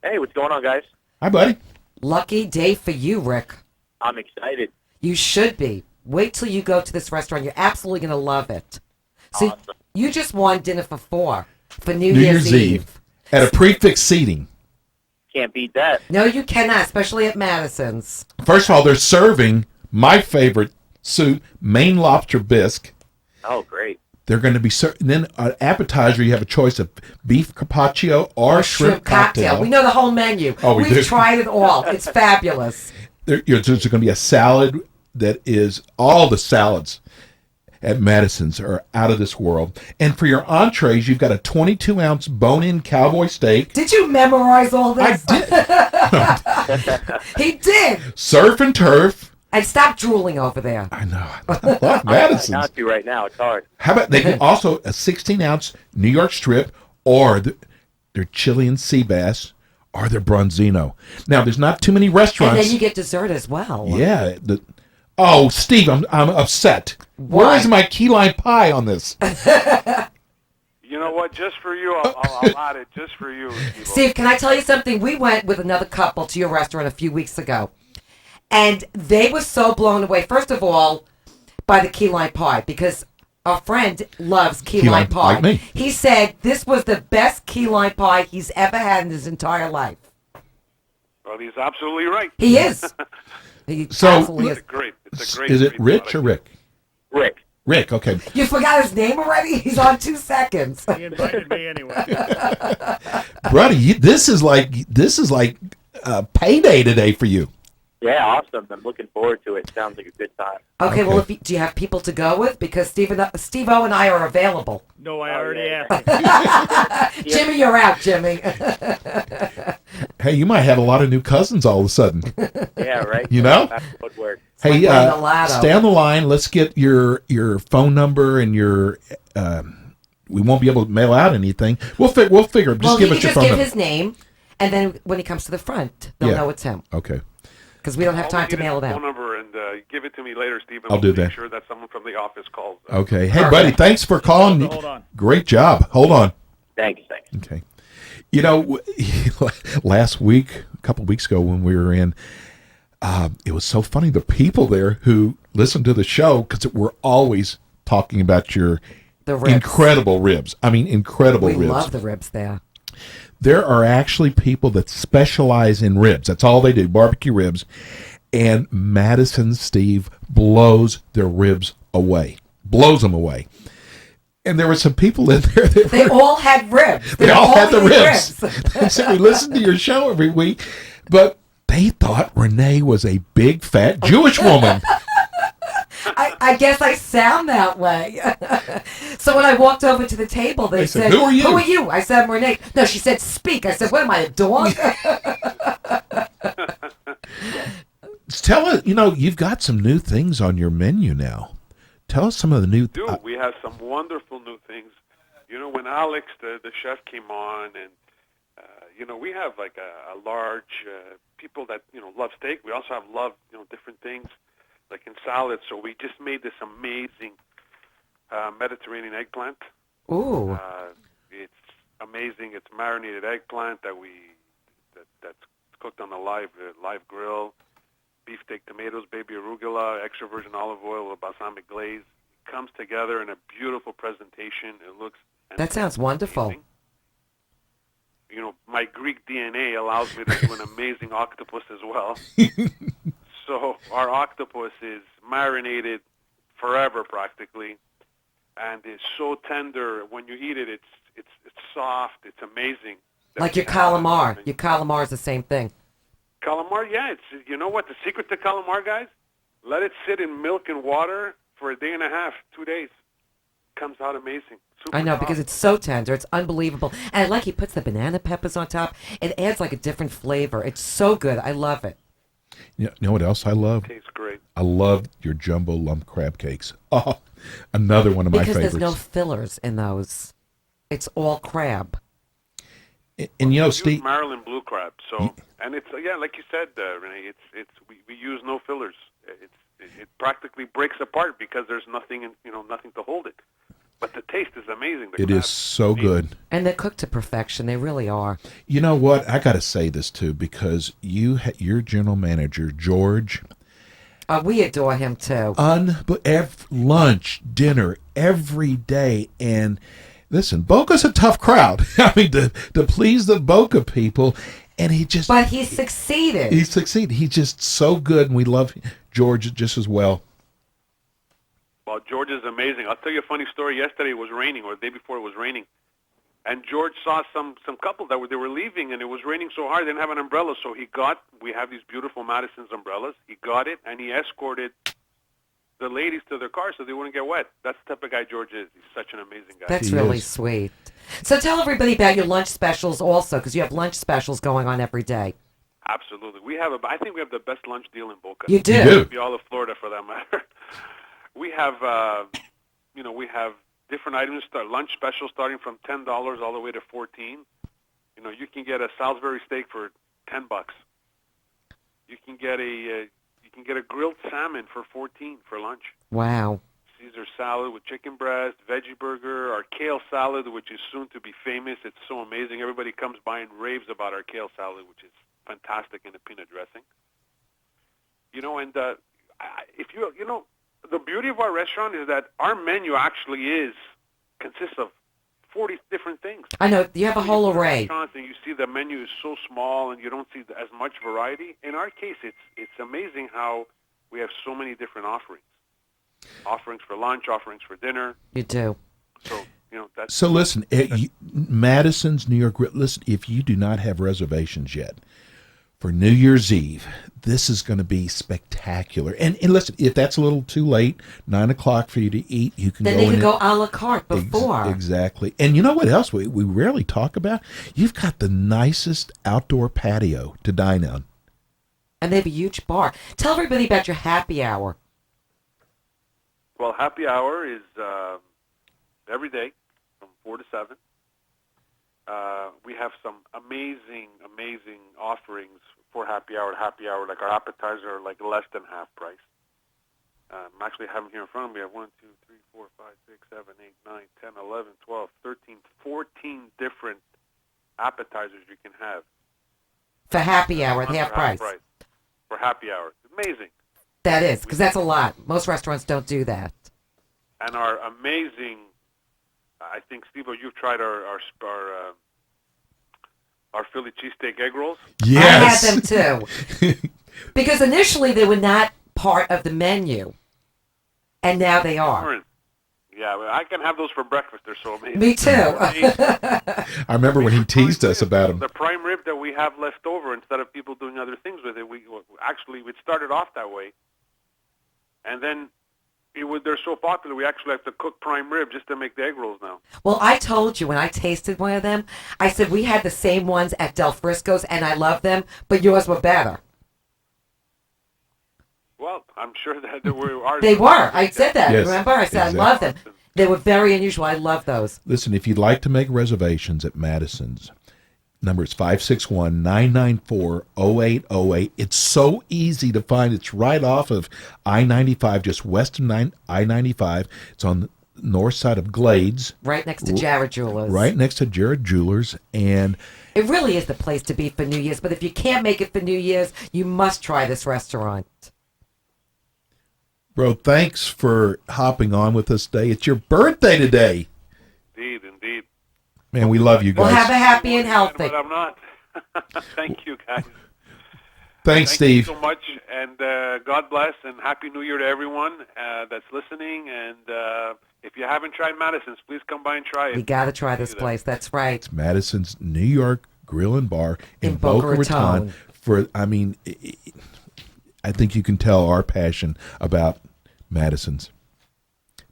Hey, what's going on, guys? Hi, buddy. Lucky day for you, Rick. I'm excited. You should be. Wait till you go to this restaurant. You're absolutely going to love it. So Awesome. you just won dinner for 4 for New New Year's Eve. At a prefix seating. Can't beat that. No, you cannot, especially at Madison's. First of all, they're serving my favorite soup, Maine lobster bisque. Oh, great. They're going to be serving. Then appetizer, you have a choice of beef carpaccio or shrimp cocktail. We know the whole menu. Oh, we We've do. tried it all. It's fabulous. There's going to be a salad that is all the salads at Madison's are out of this world. And for your entrees, you've got a 22-ounce bone-in cowboy steak. Did you memorize all this? I did. He did. Surf and turf. And stop drooling over there. I know. I love Madison's. Not to right now. It's hard. How about they can also a 16-ounce New York strip or their Chilean sea bass or their bronzino. Now, there's not too many restaurants. And then you get dessert as well. Yeah. Oh, Steve, I'm upset. Where is my key lime pie on this? You know what? Just for you, I'll add it. Just for you, Steve, can I tell you something? We went with another couple to your restaurant a few weeks ago. And they were so blown away, first of all, by the key lime pie, because our friend loves key lime pie. Like me. He said this was the best key lime pie he's ever had in his entire life. Well, he's absolutely right. He is. He absolutely is. It's a great. Is it Rich or Rick? Rick. Rick, okay. You forgot his name already? He's on 2 seconds. He invited me anyway. Buddy, this is like payday today for you. Yeah, awesome. I'm looking forward to it. Sounds like a good time. Okay, well, do you have people to go with? Because Steve-O and I are available. No, I already asked. Jimmy, you're out, Jimmy. Hey, you might have a lot of new cousins all of a sudden. Yeah, right. You know? That's what works. Hey, like stay on the line. Let's get your phone number and your. We won't be able to mail out anything. We'll figure. Just give us your phone give number. his name, and then when he comes to the front, they'll know it's him. Okay. Because we don't have time to mail it out. Phone number and give it to me later, Stephen. I'll do that. Make sure that someone from the office calls. Okay. Hey, buddy, thanks for calling. Hold on. Great job. Hold on. Thanks. Okay. You know, last week, a couple of weeks ago when we were in, it was so funny. The people there who listened to the show, because we're always talking about your incredible ribs. I mean, incredible ribs. We love the ribs there. There are actually people that specialize in ribs. That's all they do, barbecue ribs. And Madison Steve blows their ribs away. Blows them away. And there were some people in there that They all had ribs. They all had the ribs. They said, we listen to your show every week. But they thought Rene was a big, fat Jewish woman. I guess I sound that way. So when I walked over to the table, they said, who are you? Who are you? I said, I'm Rene. No, she said, speak. I said, what am I, a dog? Tell us, you've got some new things on your menu now. Tell us some of the new... We have some wonderful new things. When Alex, the chef, came on, and, we have like a large people that, love steak. We also love different things, like in salads. So we just made this amazing Mediterranean eggplant. Ooh. It's amazing. It's marinated eggplant that's cooked on a live grill. Beefsteak tomatoes, baby arugula, extra virgin olive oil with balsamic glaze. It comes together in a beautiful presentation. It looks That sounds wonderful. amazing. My Greek DNA allows me to do an amazing octopus as well. So our octopus is marinated forever practically, and is so tender. When you eat it, it's soft. It's amazing. Like your calamar. Your calamar is the same thing. Calamar, yeah. It's you know what the secret to calamar, guys? Let it sit in milk and water for a day and a half, 2 days. Comes out amazing. Super I know, soft. because it's so tender. It's unbelievable. And I like he puts the banana peppers on top. It adds like a different flavor. It's so good. I love it. You know what else I love? Tastes great. I love your jumbo lump crab cakes. Oh, another one of my favorites. Because there's no fillers in those. It's all crab. And Steve, Maryland blue crab. So, and it's like you said, Rene. We use no fillers. It practically breaks apart because there's nothing nothing to hold it. But the taste is amazing. It is so good. And they're cooked to perfection. They really are. You know what? I got to say this too, because your general manager George, We adore him too. Lunch, dinner, every day. And listen, Boca's a tough crowd. I mean, to please the Boca people. And But he succeeded. He succeeded. He's just so good, and we love George just as well. Well, George is amazing. I'll tell you a funny story. Yesterday it was raining, or the day before it was raining. And George saw some couple that they were leaving, and it was raining so hard they didn't have an umbrella. So we have these beautiful Madison's umbrellas. He got it, and he escorted the ladies to their car so they wouldn't get wet. That's the type of guy George is. He's such an amazing guy. That's really sweet. So tell everybody about your lunch specials also, because you have lunch specials going on every day. Absolutely. I think we have the best lunch deal in Boca. You do. Maybe all of Florida, for that matter. We have, we have different items. Lunch specials starting from $10 all the way to $14. You can get a Salisbury steak for $10. You can get a grilled salmon for $14 for lunch. Wow. Caesar salad with chicken breast, veggie burger, our kale salad, which is soon to be famous. It's so amazing. Everybody comes by and raves about our kale salad, which is fantastic in a peanut dressing. The beauty of our restaurant is that our menu actually consists of 40 different things. I know. You have a whole array. Restaurants and you see the menu is so small and you don't see as much variety. In our case, it's amazing how we have so many different offerings. Offerings for lunch, offerings for dinner. You do. So, that's... So listen, Madison's New York, listen, if you do not have reservations yet for New Year's Eve, this is going to be spectacular. And listen, if that's a little too late, 9 o'clock for you to eat, you can then go in. Then they can go a la carte before. Exactly. And you know what else we rarely talk about? You've got the nicest outdoor patio to dine on. And they have a huge bar. Tell everybody about your happy hour. Well, happy hour is every day from 4 to 7. We have some amazing offerings for happy hour. Like our appetizers are like less than half price. I'm actually having here in front of me. I have 1, 2, 3, 4, 5, 6, 7, 8, 9, 10, 11, 12, 13, 14 different appetizers you can have. For happy hour, at half price. For happy hour. It's amazing. That is, because that's a lot. Most restaurants don't do that. And our amazing, I think, Steve, you've tried our Philly cheesesteak egg rolls? Yes. I had them too. Because initially they were not part of the menu. And now they are. Yeah, I can have those for breakfast. They're so amazing. Me too. I remember when he teased us about them. The prime rib that we have left over, instead of people doing other things with it, we started off that way. And then they're so popular, we actually have to cook prime rib just to make the egg rolls now. Well, I told you when I tasted one of them, I said we had the same ones at Del Frisco's, and I love them, but yours were better. Well, I'm sure that they were. They were. I said that. Yes, remember? I said exactly. I love them. They were very unusual. I love those. Listen, if you'd like to make reservations at Madison's, number is 561-994-0808. It's so easy to find. It's right off of I-95, just west of I-95. It's on the north side of Glades. Right next to Jared Jewelers. Right next to Jared Jewelers. And it really is the place to be for New Year's. But if you can't make it for New Year's, you must try this restaurant. Bro, thanks for hopping on with us today. It's your birthday today. Indeed. Man, we love you guys. Well, have a happy and healthy. But I'm not. Thank you, guys. Thanks, Steve. Thank you so much, and God bless, and Happy New Year to everyone that's listening. And if you haven't tried Madison's, please come by and try it. You got to try this place. That's right. It's Madison's New York Grill and Bar in Boca Raton. I think you can tell our passion about Madison's.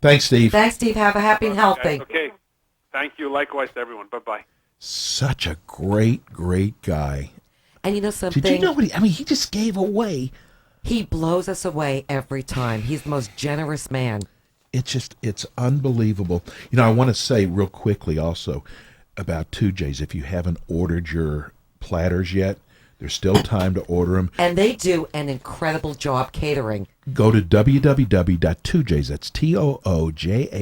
Thanks, Steve. Thanks, Steve. Have a happy and healthy. Okay. Thank you. Likewise to everyone. Bye-bye. Such a great, great guy. And you know something? Did you know what he just gave away. He blows us away every time. He's the most generous man. It's unbelievable. You know, I want to say real quickly also about 2J's. If you haven't ordered your platters yet, there's still time to order them. And they do an incredible job catering. Go to www.2J's, that's TOOJAYS.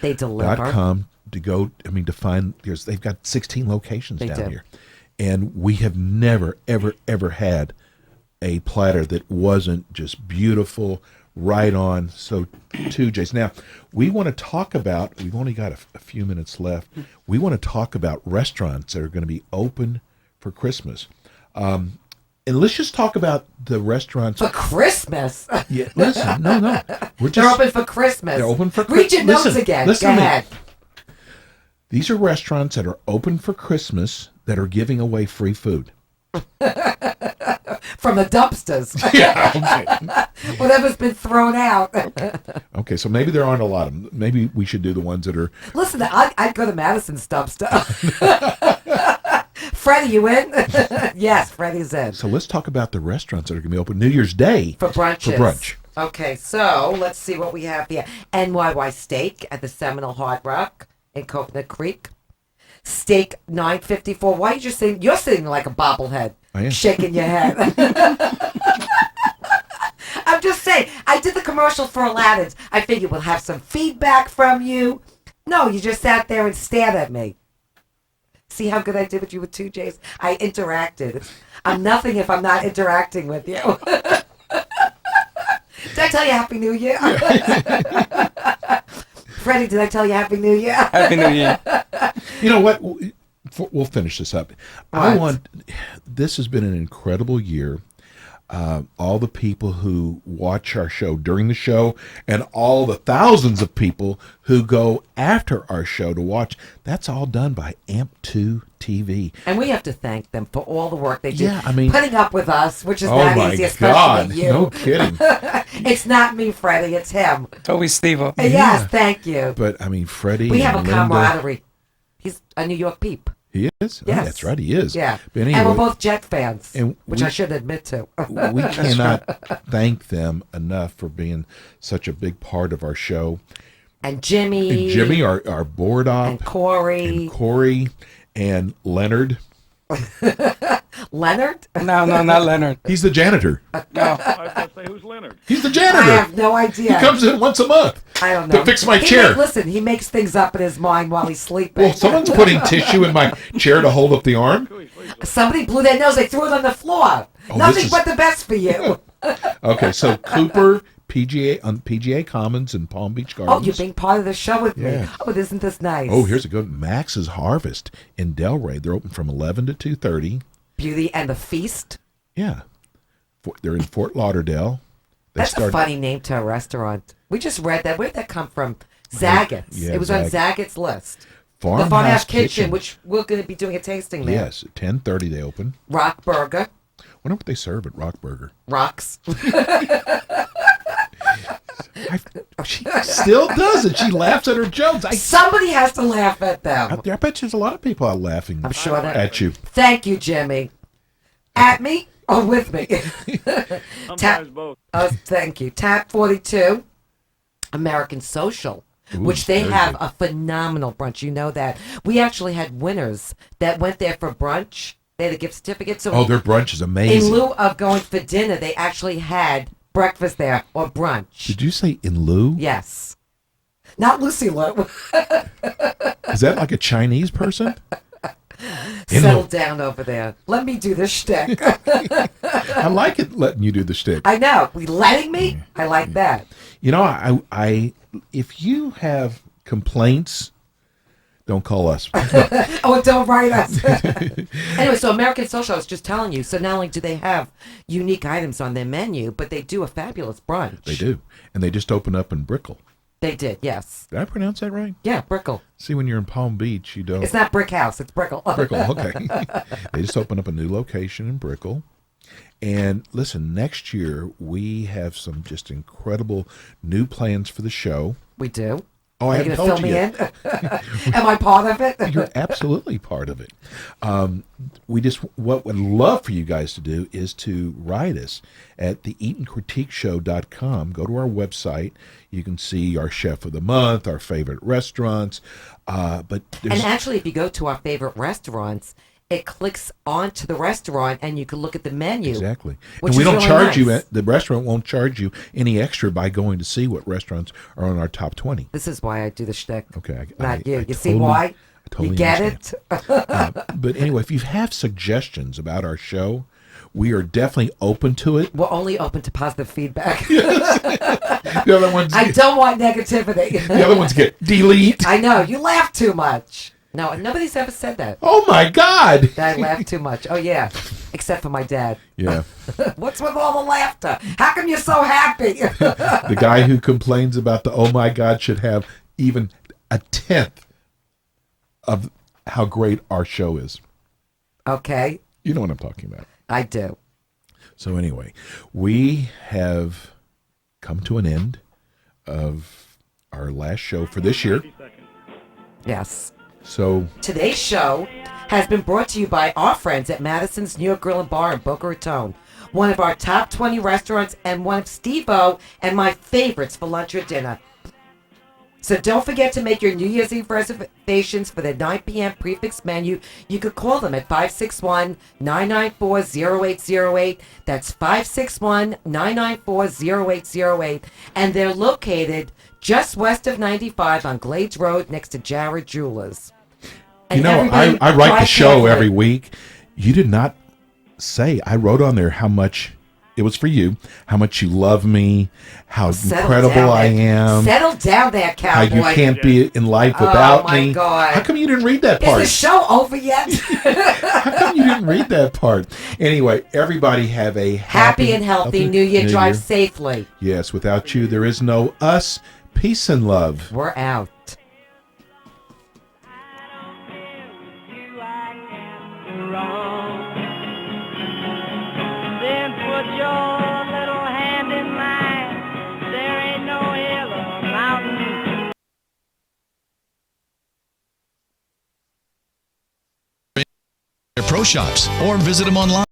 They deliver. .com to find, they've got 16 locations down here. And we have never, ever, ever had a platter that wasn't just beautiful, right on. So, too, Jason. Now, we want to talk about, we've only got a few minutes left. We want to talk about restaurants that are going to be open for Christmas. And let's just talk about the restaurants. For Christmas? Yeah, listen, no. They're open for Christmas. They're open for Read your Christmas. notes again. Listen Go to me. ahead. These are restaurants that are open for Christmas that are giving away free food. From the dumpsters. Yeah, okay. Whatever's been thrown out. Okay, so maybe there aren't a lot of them. Maybe we should do the ones that are... Listen, I'd go to Madison's dumpster. Freddie, you in? Yes, Freddie's in. So let's talk about the restaurants that are going to be open New Year's Day. For brunches. For brunch. Okay, so let's see what we have here. NYY Steak at the Seminole Hard Rock in Coconut Creek. Steak $9.54. Why are you just sitting? You're sitting like a bobblehead. I am. Shaking your head. I'm just saying, I did the commercial for Aladdin's. I figured we'll have some feedback from you. No, you just sat there and stared at me. See how good I did with you with 2 J's? I interacted. I'm nothing if I'm not interacting with you. Did I tell you Happy New Year? Freddie, did I tell you Happy New Year? Happy New Year. You know what? We'll finish this up. What? This has been an incredible year. All the people who watch our show during the show and all the thousands of people who go after our show to watch, that's all done by AMP2 TV. And we have to thank them for all the work they do. Yeah, I mean... Putting up with us, which is Oh not my easy, especially God, you. no kidding. It's not me, Freddie, it's him. Always Steve-O. Yes, thank you. But, I mean, Freddie We and have a Linda, camaraderie. He's a New York peep. He is? Yes. Oh, that's right, he is. Yeah. But anyway, and we're both Jet fans, and which we- I should admit to. we cannot thank them enough for being such a big part of our show. And Jimmy. And Jimmy, our board op. And Corey. And Leonard. Leonard? No, not Leonard. He's the janitor. I was going to say, who's Leonard? He's the janitor. I have no idea. He comes in once a month. I don't know. To fix my chair. Listen, he makes things up in his mind while he's sleeping. Well, someone's putting tissue in my chair to hold up the arm. Somebody blew their nose. They threw it on the floor. Oh, Nothing but the best for you. Okay, so Cooper, PGA on PGA Commons in Palm Beach Gardens. Oh, you're being part of the show with me. Yeah. Oh, isn't this nice? Oh, here's a good Max's Harvest in Delray. They're open from 11 to 2:30. Beauty and the Feast. Yeah. They're in Fort Lauderdale. That's a funny name to a restaurant. We just read that. Where did that come from? Zaggett's. Yeah, it was on Zaggett's. Zaggett's list. Farmhouse the Farmhouse Kitchen, Kitchen. which we're going to be doing a tasting there. Yes, at 10:30 they open. Rock Burger. Wonder what they serve at Rock Burger. Rocks. She still does it. She laughs at her jokes. Somebody has to laugh at them. I bet there's a lot of people out laughing I'm sure that- at you. Thank you, Jimmy. At me or with me? Sometimes both. Oh, thank you. Tap 42, American Social, Ooh, which they very have good. a phenomenal brunch. You know that. We actually had winners that went there for brunch. They had a gift certificate. So Oh, their brunch is amazing. in lieu of going for dinner, they actually had breakfast there or brunch. Did you say in lieu? Yes. Not Lucy Lou. Is that like a Chinese person? In Settle lieu. down over there. Let me do this shtick. I like it letting you do the shtick. I know. We letting me? I like that. You know, I if you have complaints, don't call us. Oh, don't write us. Anyway, so American Social, I was just telling you. So not only do they have unique items on their menu, but they do a fabulous brunch. They do. And they just opened up in Brickell. They did, yes. Did I pronounce that right? Yeah, Brickell. See, when you're in Palm Beach, you don't. It's not Brick House, it's Brickell. Brickell, okay. They just opened up a new location in Brickell. And listen, next year we have some just incredible new plans for the show. We do. Oh, I Are you haven't going told to you fill me yet. in? Am I part of it? You're absolutely part of it. What we'd love for you guys to do is to write us at the eatandcritiqueshow.com. Go to our website. You can see our chef of the month, our favorite restaurants. But And actually, if you go to our favorite restaurants, it clicks onto the restaurant and you can look at the menu. Exactly. Which And we is don't really charge you, nice. the restaurant won't charge you any extra by going to see what restaurants are on our top 20. This is why I do the shtick. Okay. Not you. You see totally- why? I totally You get understand. it? But anyway, if you have suggestions about our show, we are definitely open to it. We're only open to positive feedback. The other ones, I don't want negativity. the other ones get delete. I know, you laugh too much. No, nobody's ever said that. Oh my God! That I laugh too much. Oh yeah, except for my dad. Yeah. What's with all the laughter? How come you're so happy? The guy who complains about the oh my God should have even a tenth of how great our show is. Okay. You know what I'm talking about. I do. So anyway, we have come to an end of our last show for this year. Yes. So Today's show has been brought to you by our friends at Madison's New York Grill and Bar in Boca Raton, one of our top 20 restaurants and one of Steve-O and my favorites for lunch or dinner. So don't forget to make your New Year's Eve reservations for the 9 p.m. prefix menu. You could call them at 561-994-0808. That's 561-994-0808. And they're located just west of 95 on Glades Road next to Jared Jewelers. And you know, everybody I write the drive show carefully. every week. You did not say, I wrote on there how much it was for you, how much you love me, how Settle incredible down I there. am, Settle down there, how cowboy. you can't be in life without oh, my me. God. How come you didn't read that Is part? the show over yet? How come you didn't read that part? Anyway, everybody have a Happy and healthy New Year. Drive safely. Yes, without you, there is no us. Peace and love. We're out. Then put your little hand in mine. There ain't no hill or mountain. Pro shops or visit them online.